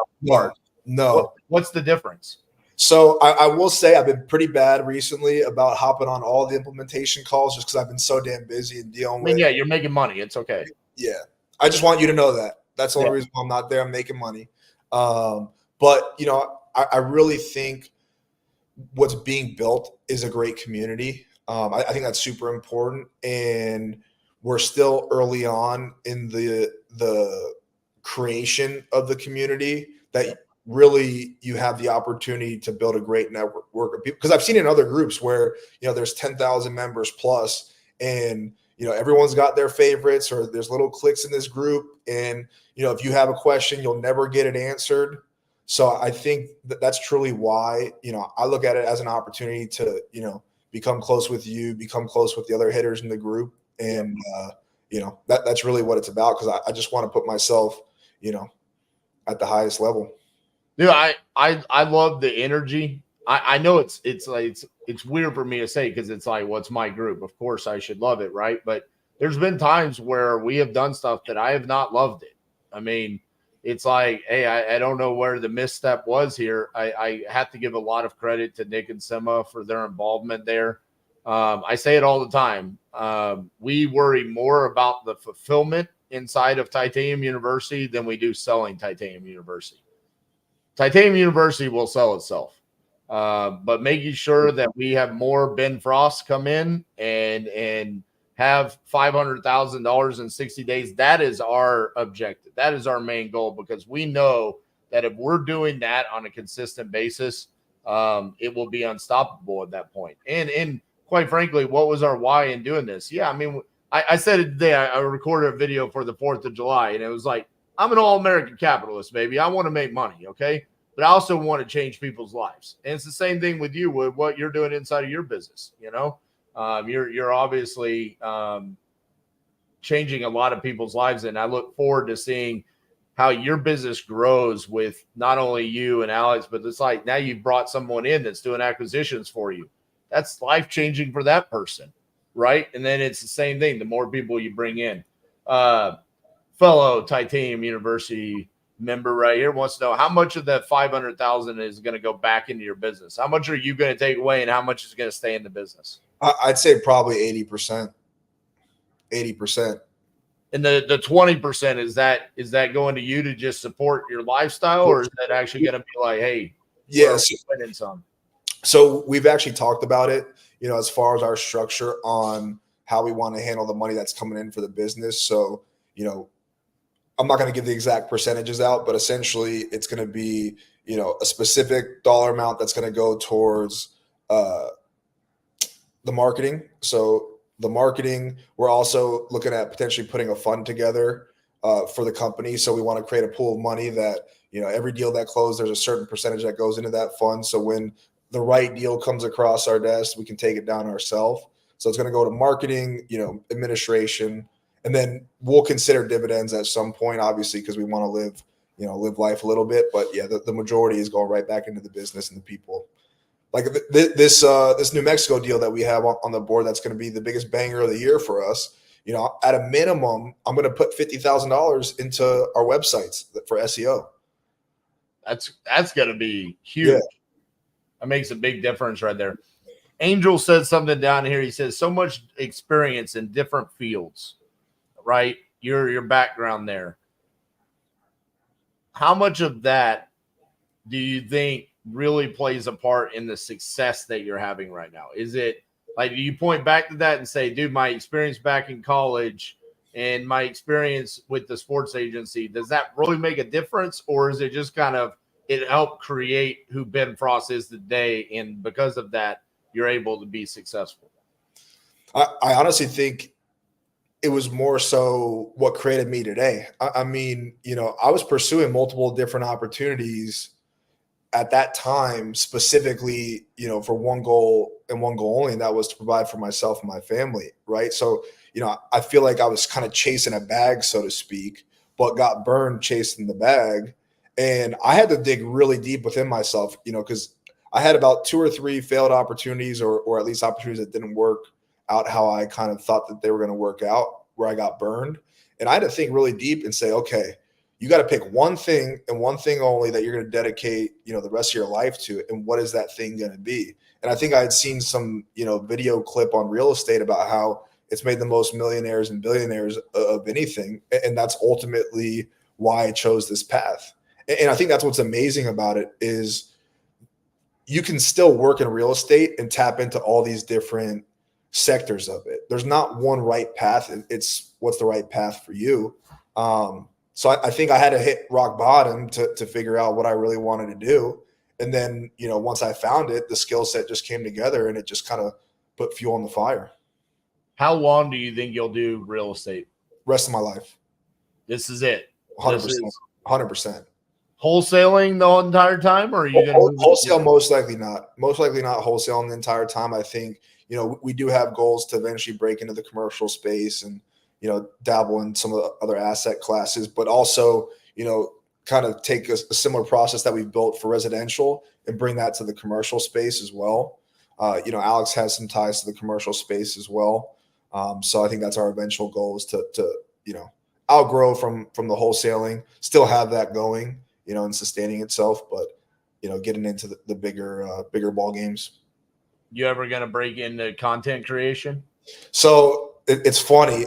No. What's the difference? So I will say I've been pretty bad recently about hopping on all the implementation calls just because I've been so damn busy and dealing with. Yeah, you're making money. It's okay. Yeah. I just want you to know that. That's the only reason why I'm not there. I'm making money. But, I really think what's being built is a great community. I think that's super important. And we're still early on in the creation of the community that really you have the opportunity to build a great network of people. Because I've seen in other groups where, there's 10,000 members plus, and, everyone's got their favorites, or there's little cliques in this group. And, if you have a question, you'll never get it answered. So I think that's truly why, I look at it as an opportunity to, become close with you, become close with the other hitters in the group. And, that's really what it's about. Because I just want to put myself, at the highest level. Dude, I love the energy. I know it's weird for me to say, because it's like, what's my group? Of course I should love it, right? But there's been times where we have done stuff that I have not loved it. I mean, it's like, hey, I don't know where the misstep was here. I have to give a lot of credit to Nick and Sima for their involvement there. I say it all the time. We worry more about the fulfillment inside of Titanium University than we do selling Titanium University. Titanium University will sell itself. But making sure that we have more Ben Frost come in and have $500,000 in 60 days, that is our objective. That is our main goal, because we know that if we're doing that on a consistent basis, it will be unstoppable at that point. And quite frankly, what was our why in doing this? Yeah, I mean, I said it today. I recorded a video for the 4th of July, and it was like, I'm an all-American capitalist, baby. I want to make money, okay? But I also want to change people's lives. And it's the same thing with you, with what you're doing inside of your business. You're obviously changing a lot of people's lives, and I look forward to seeing how your business grows with not only you and Alex, but it's like now you've brought someone in that's doing acquisitions for you. That's life-changing for that person, right? And then it's the same thing. The more people you bring in. Fellow Titanium University member right here wants to know how much of that 500,000 is going to go back into your business. How much are you going to take away, and how much is going to stay in the business? I'd say probably 80%. 80%. And the 20%, is that going to you to just support your lifestyle, or is that actually going to be like, hey, yes, winning some? So we've actually talked about it, as far as our structure on how we want to handle the money that's coming in for the business. So, I'm not going to give the exact percentages out, but essentially it's going to be, a specific dollar amount that's going to go towards the marketing. So the marketing, we're also looking at potentially putting a fund together for the company. So we want to create a pool of money that, every deal that closes, there's a certain percentage that goes into that fund. So when the right deal comes across our desk, we can take it down ourselves. So it's going to go to marketing, administration, and then we'll consider dividends at some point, obviously, because we want to live life a little bit. But yeah, the majority is going right back into the business and the people. Like this New Mexico deal that we have on the board, that's going to be the biggest banger of the year for us. At a minimum, I'm going to put $50,000 into our websites for SEO. That's going to be huge. Yeah. That makes a big difference right there. Angel said something down here. He says, so much experience in different fields, right? Your background there. How much of that do you think really plays a part in the success that you're having right now? Is it Like, do you point back to that and say, dude, my experience back in college and my experience with the sports agency, does that really make a difference? Or is it just kind of, it helped create who Ben Frost is today, and because of that, you're able to be successful? I honestly think it was more so what created me today. I mean, I was pursuing multiple different opportunities at that time, specifically, for one goal and one goal only, and that was to provide for myself and my family, right? So, I feel like I was kind of chasing a bag, so to speak, but got burned chasing the bag. And I had to dig really deep within myself, because I had about 2 or 3 failed opportunities, or at least opportunities that didn't work out how I kind of thought that they were going to work out, where I got burned. And I had to think really deep and say, okay, you got to pick one thing and one thing only that you're going to dedicate, the rest of your life to. And what is that thing going to be? And I think I had seen some, video clip on real estate about how it's made the most millionaires and billionaires of anything. And that's ultimately why I chose this path. And I think that's what's amazing about it is you can still work in real estate and tap into all these different sectors of it. There's not one right path. It's what's the right path for you. So I think I had to hit rock bottom to figure out what I really wanted to do. And then, once I found it, the skill set just came together and it just kind of put fuel on the fire. How long do you think you'll do real estate? Rest of my life. This is it. 100%. 100%. Wholesaling the entire time, or are you going to wholesale? Most likely not. Most likely not wholesaling the entire time. I think, we do have goals to eventually break into the commercial space and, dabble in some of the other asset classes, but also, kind of take a similar process that we've built for residential and bring that to the commercial space as well. Alex has some ties to the commercial space as well. So I think that's our eventual goal is to outgrow from the wholesaling, still have that going, and sustaining itself, but, getting into the bigger ball games. You ever going to break into content creation? So it's funny.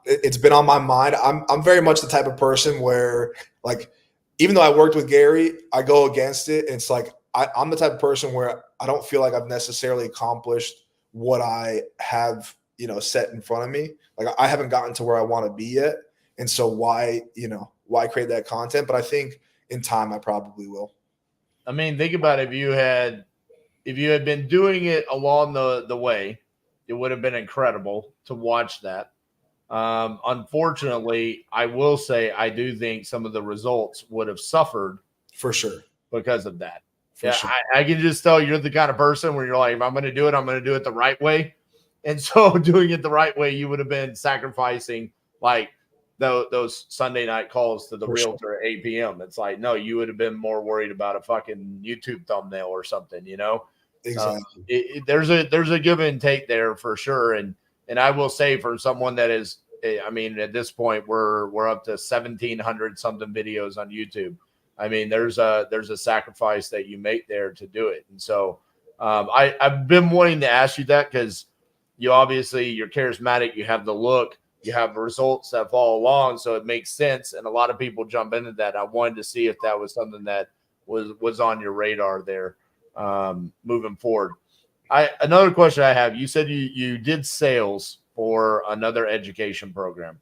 It's been on my mind. I'm very much the type of person where, like, even though I worked with Gary, I go against it. And it's like, I'm the type of person where I don't feel like I've necessarily accomplished what I have, set in front of me. Like, I haven't gotten to where I want to be yet. And so why create that content? But I think in time, I probably will. I mean, think about it. If you had been doing it along the way, it would have been incredible to watch that. Unfortunately, I will say I do think some of the results would have suffered for sure because of that. For sure. I can just tell you're the kind of person where you're like, if I'm going to do it, I'm going to do it the right way. And so doing it the right way, you would have been sacrificing like those Sunday night calls to the realtor at 8 p.m. It's like, no, you would have been more worried about a fucking YouTube thumbnail or something, Exactly. There's a give and take there for sure. And I will say, for someone that is, I mean, at this point we're up to 1,700 something videos on YouTube. I mean, there's a sacrifice that you make there to do it. And so I've been wanting to ask you that because you're charismatic, you have the look, you have results that follow along, so it makes sense. And a lot of people jump into that. I wanted to see if that was something that was on your radar there moving forward. Another question I have, you said you did sales for another education program.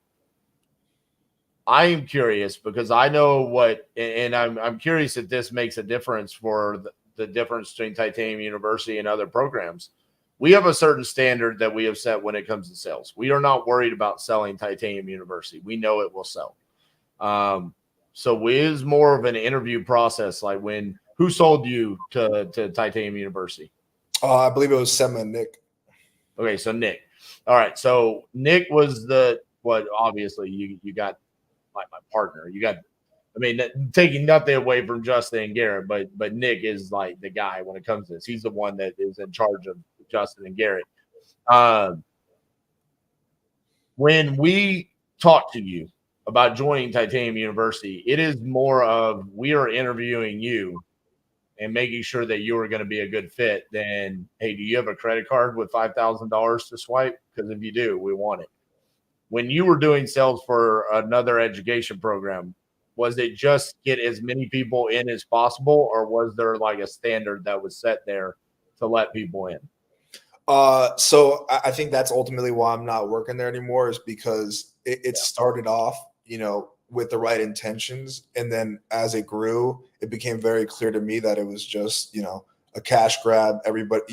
I am curious because I know and I'm curious if this makes a difference for the difference between Titanium University and other programs. We have a certain standard that we have set when it comes to sales. We are not worried about selling Titanium University. We know it will sell. So it is more of an interview process. Like who sold you to Titanium University? I believe it was Sema and Nick. Okay, so Nick. All right, so Nick was obviously you got my partner. You got, I mean, taking nothing away from Justin and Garrett, but Nick is like the guy when it comes to this. He's the one that is in charge of Justin and Garrett. When we talk to you about joining Titanium University, it is more of we are interviewing you and making sure that you are going to be a good fit than, hey, do you have a credit card with $5,000 to swipe? Because if you do, we want it. When you were doing sales for another education program, was it just get as many people in as possible, or was there like a standard that was set there to let people in? So I think that's ultimately why I'm not working there anymore, is because it started off, with the right intentions. And then as it grew, it became very clear to me that it was just, a cash grab. Everybody,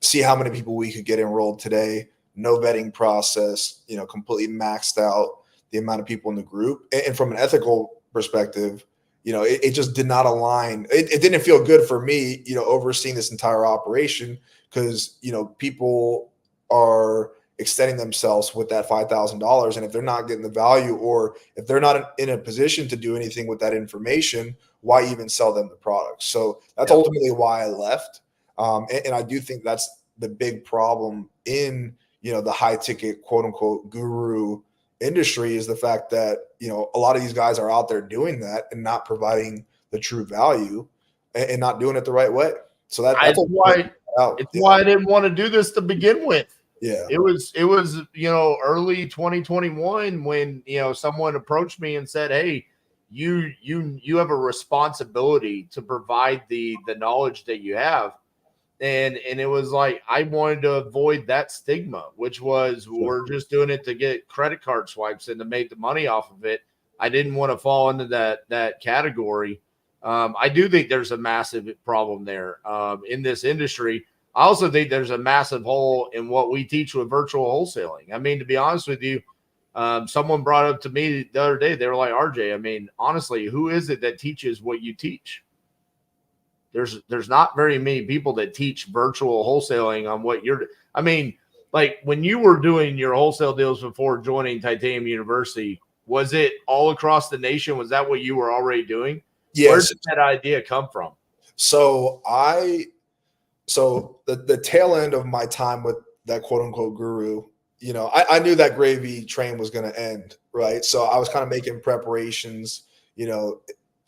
see how many people we could get enrolled today, no vetting process, completely maxed out the amount of people in the group. And from an ethical perspective, it just did not align. It didn't feel good for me, overseeing this entire operation, because people are extending themselves with that $5,000, and if they're not getting the value, or if they're not in a position to do anything with that information, why even sell them the product? So that's ultimately why I left. And I do think that's the big problem in the high ticket, quote unquote, guru industry, is the fact that a lot of these guys are out there doing that and not providing the true value, and not doing it the right way. So that's why I didn't want to do this to begin with. Yeah. It was early 2021 when someone approached me and said, "Hey, you have a responsibility to provide the knowledge that you have." And it was like, I wanted to avoid that stigma, which was, we're just doing it to get credit card swipes and to make the money off of it. I didn't want to fall into that category. I do think there's a massive problem there in this industry. I also think there's a massive hole in what we teach with virtual wholesaling. I mean, to be honest with you, someone brought up to me the other day, they were like, RJ, I mean, honestly, who is it that teaches what you teach? There's not very many people that teach virtual wholesaling on what you're. I mean, like when you were doing your wholesale deals before joining Titanium University, was it all across the nation? Was that what you were already doing? Yes. Where did that idea come from? So the tail end of my time with that quote unquote guru, I knew that gravy train was going to end, right? So I was kind of making preparations,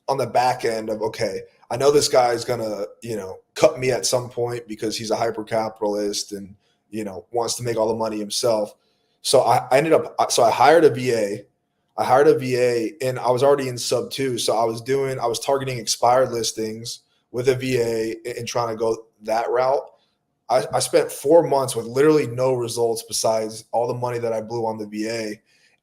on the back end of, okay, I know this guy's going to, cut me at some point because he's a hyper capitalist and, wants to make all the money himself. So I hired a VA. And I was already in sub 2. So I was targeting expired listings with a VA and trying to go that route. I spent 4 months with literally no results besides all the money that I blew on the VA.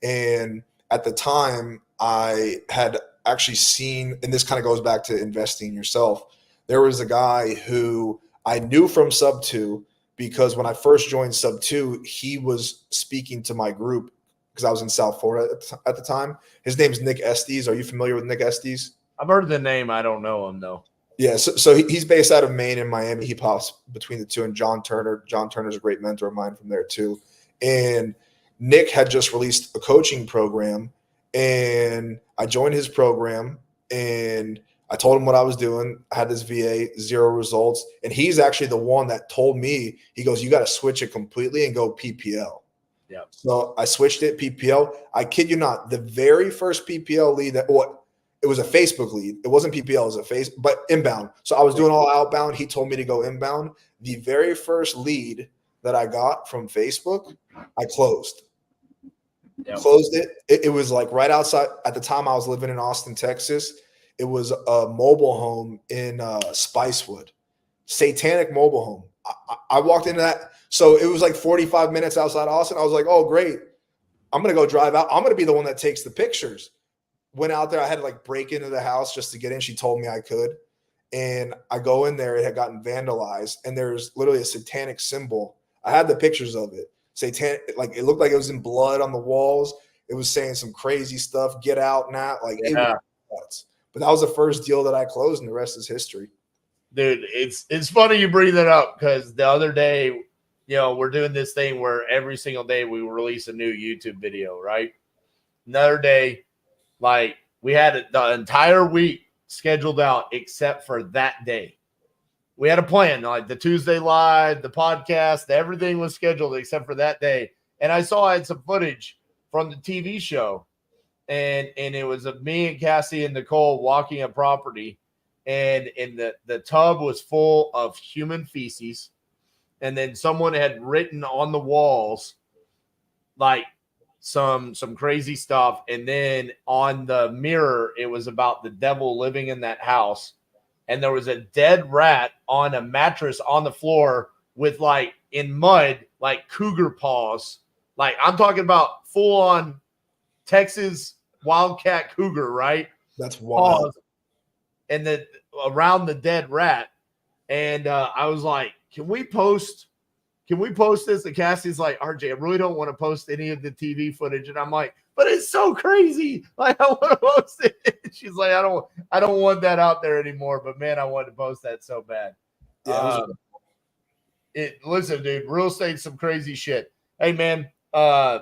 And at the time, I had actually seen, and this kind of goes back to investing in yourself. There was a guy who I knew from sub 2, because when I first joined sub 2, he was speaking to my group because I was in South Florida at the time. His name's Nick Estes. Are you familiar with Nick Estes? I've heard the name. I don't know him though. Yeah, so he's based out of Maine and Miami. He pops between the two, and John Turner. John Turner's a great mentor of mine from there too. And Nick had just released a coaching program, and I joined his program, and I told him what I was doing. I had this VA, 0 results, and he's actually the one that told me, he goes, you got to switch it completely and go PPL. Yeah. So I switched it PPL. I kid you not, the very first PPL lead it was a Facebook lead. It wasn't PPL, it was but inbound. So I was doing all outbound. He told me to go inbound. The very first lead that I got from Facebook, I closed. Yep. Closed it. It was like right outside. At the time, I was living in Austin, Texas. It was a mobile home in Spicewood. Satanic mobile home. I walked into that. So it was like 45 minutes outside Austin. I was like, oh, great. I'm going to go drive out. I'm going to be the one that takes the pictures. Went out there. I had to like break into the house just to get in. She told me I could. And I go in there. It had gotten vandalized. And there's literally a satanic symbol. I had the pictures of it. Satanic, like it looked like it was in blood on the walls. It was saying some crazy stuff. Get out now. Like it was nuts. But that was the first deal that I closed, and the rest is history. Dude, it's funny you bring that up, because the other day, we're doing this thing where every single day we release a new YouTube video, right? Another day, like we had the entire week scheduled out except for that day. We had a plan, like the Tuesday live, the podcast, everything was scheduled except for that day. And I had some footage from the TV show, and it was of me and Cassie and Nicole walking a property, and the tub was full of human feces, and then someone had written on the walls like some crazy stuff, and then on the mirror it was about the devil living in that house, and there was a dead rat on a mattress on the floor with like in mud, like cougar paws. Like I'm talking about full on Texas wildcat cougar, right? That's wild. Paws, and then around the dead rat. And I was like, can we post this? And Cassie's like, RJ, I really don't want to post any of the TV footage. And I'm like, but it's so crazy. Like, I want to post it. She's like, I don't want that out there anymore. But man, I wanted to post that so bad. Yeah, Listen, dude, real estate's some crazy shit. Hey, man, I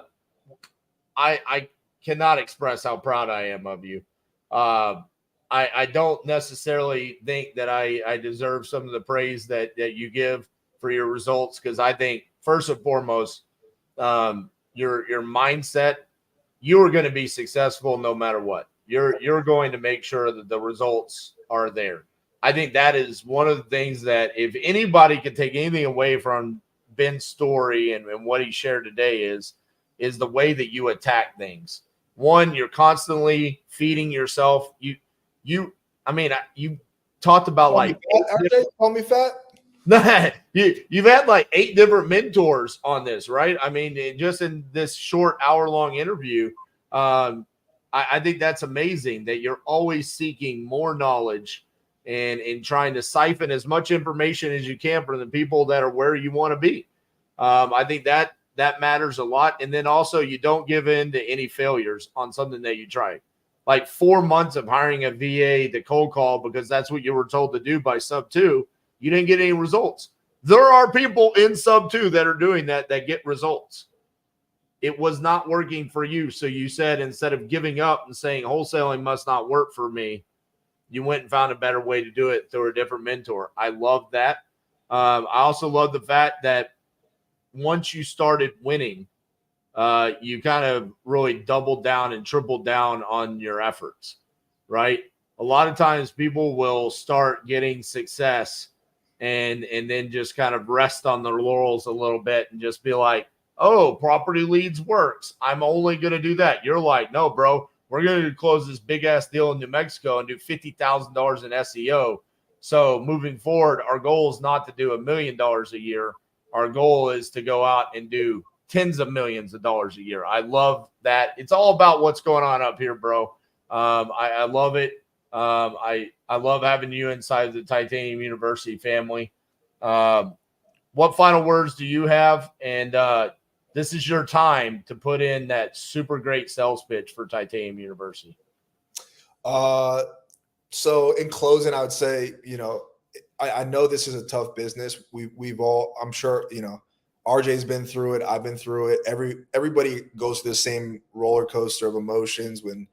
cannot express how proud I am of you. I don't necessarily think that I deserve some of the praise that you give for your results, because I think first and foremost, your mindset, you are going to be successful no matter what. You're going to make sure that the results are there. I think that is one of the things that if anybody can take anything away from Ben's story and what he shared today is the way that you attack things. One, you're constantly feeding yourself. You talked about call me fat. You've had like 8 different mentors on this, right? I mean, just in this short hour-long interview, I think that's amazing that you're always seeking more knowledge and trying to siphon as much information as you can from the people that are where you want to be. I think that matters a lot. And then also you don't give in to any failures on something that you try. Like 4 months of hiring a VA to cold call because that's what you were told to do by sub 2. You didn't get any results. There are people in sub 2 that are doing that get results. It was not working for you. So you said, instead of giving up and saying wholesaling must not work for me, you went and found a better way to do it through a different mentor. I love that. I also love the fact that once you started winning, you kind of really doubled down and tripled down on your efforts, right? A lot of times people will start getting success and then just kind of rest on their laurels a little bit and just be like, oh, property leads works, I'm only going to do that. You're like, no, bro, we're going to close this big ass deal in New Mexico and do $50,000 in SEO. So moving forward, our goal is not to do $1 million a year. Our goal is to go out and do tens of millions of dollars a year. I love that. It's all about what's going on up here, bro. I love it. I love having you inside the Titanium University family. What final words do you have? And this is your time to put in that super great sales pitch for Titanium University. So in closing, I would say, I know this is a tough business. We've all, I'm sure, RJ's been through it. I've been through it. Everybody goes through the same roller coaster of emotions when,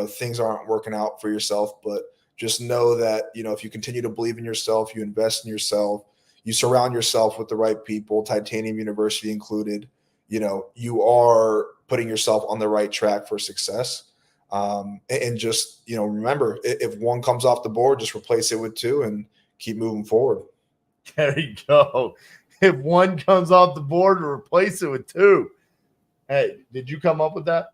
things aren't working out for yourself. But just know that, if you continue to believe in yourself, you invest in yourself, you surround yourself with the right people, Titanium University included, you are putting yourself on the right track for success. And just, remember, if one comes off the board, just replace it with 2 and keep moving forward. There you go. If one comes off the board, replace it with 2. Hey, did you come up with that?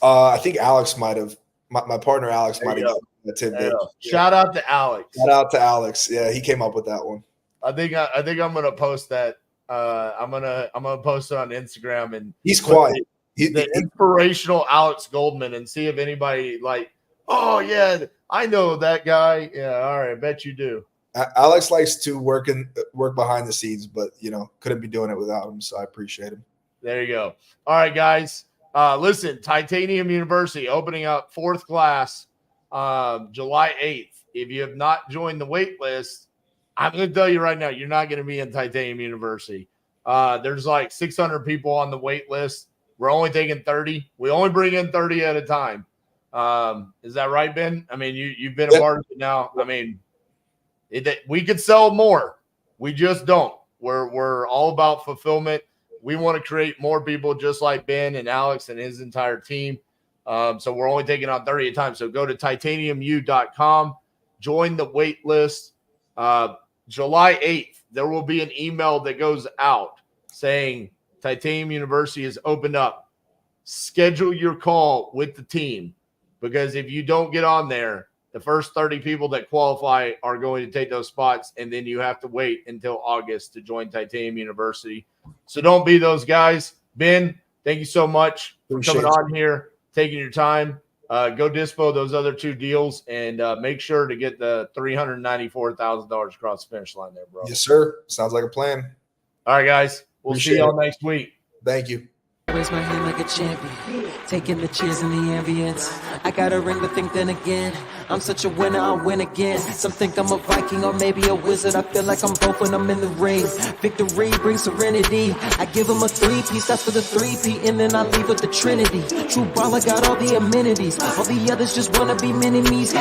I think Alex might have. My partner Alex might have gotten that tidbit. Yeah. Shout out to Alex. Shout out to Alex. Yeah, he came up with that one. I think I'm gonna post that. I'm gonna post it on Instagram, and he's quiet. The inspirational Alex Goldman, and see if anybody like, oh yeah, I know that guy. Yeah, all right, I bet you do. Alex likes to work behind the scenes, but couldn't be doing it without him. So I appreciate him. There you go. All right, guys. Listen, Titanium University opening up 4th class July 8th. If you have not joined the wait list, I'm going to tell you right now, you're not going to be in Titanium University. There's like 600 people on the wait list. We're only taking 30. We only bring in 30 at a time. Is that right, Ben? I mean, you've been a part of it now. I mean, we could sell more. We just don't. We're all about fulfillment. We want to create more people just like Ben and Alex and his entire team. So we're only taking on 30 at a time. So go to titaniumu.com, join the wait list. July 8th, there will be an email that goes out saying Titanium University is opened up. Schedule your call with the team, because if you don't get on there, The first 30 people that qualify are going to take those spots, and then you have to wait until August to join Titanium University. So don't be those guys. Ben, thank you so much for coming on here, taking your time. Go dispo those other 2 deals, and make sure to get the $394,000 across the finish line there, bro. Yes, sir. Sounds like a plan. All right, guys. We'll see y'all next week. Thank you. Raise my hand like a champion, taking the cheers in the ambience. I got a ring, but think then again, I'm such a winner, I'll win again. Some think I'm a Viking or maybe a wizard. I feel like I'm both when I'm in the ring. Victory brings serenity. I give them a 3-piece, that's for the 3P, and then I leave with the Trinity. True baller got all the amenities. All the others just wanna be mini-me's.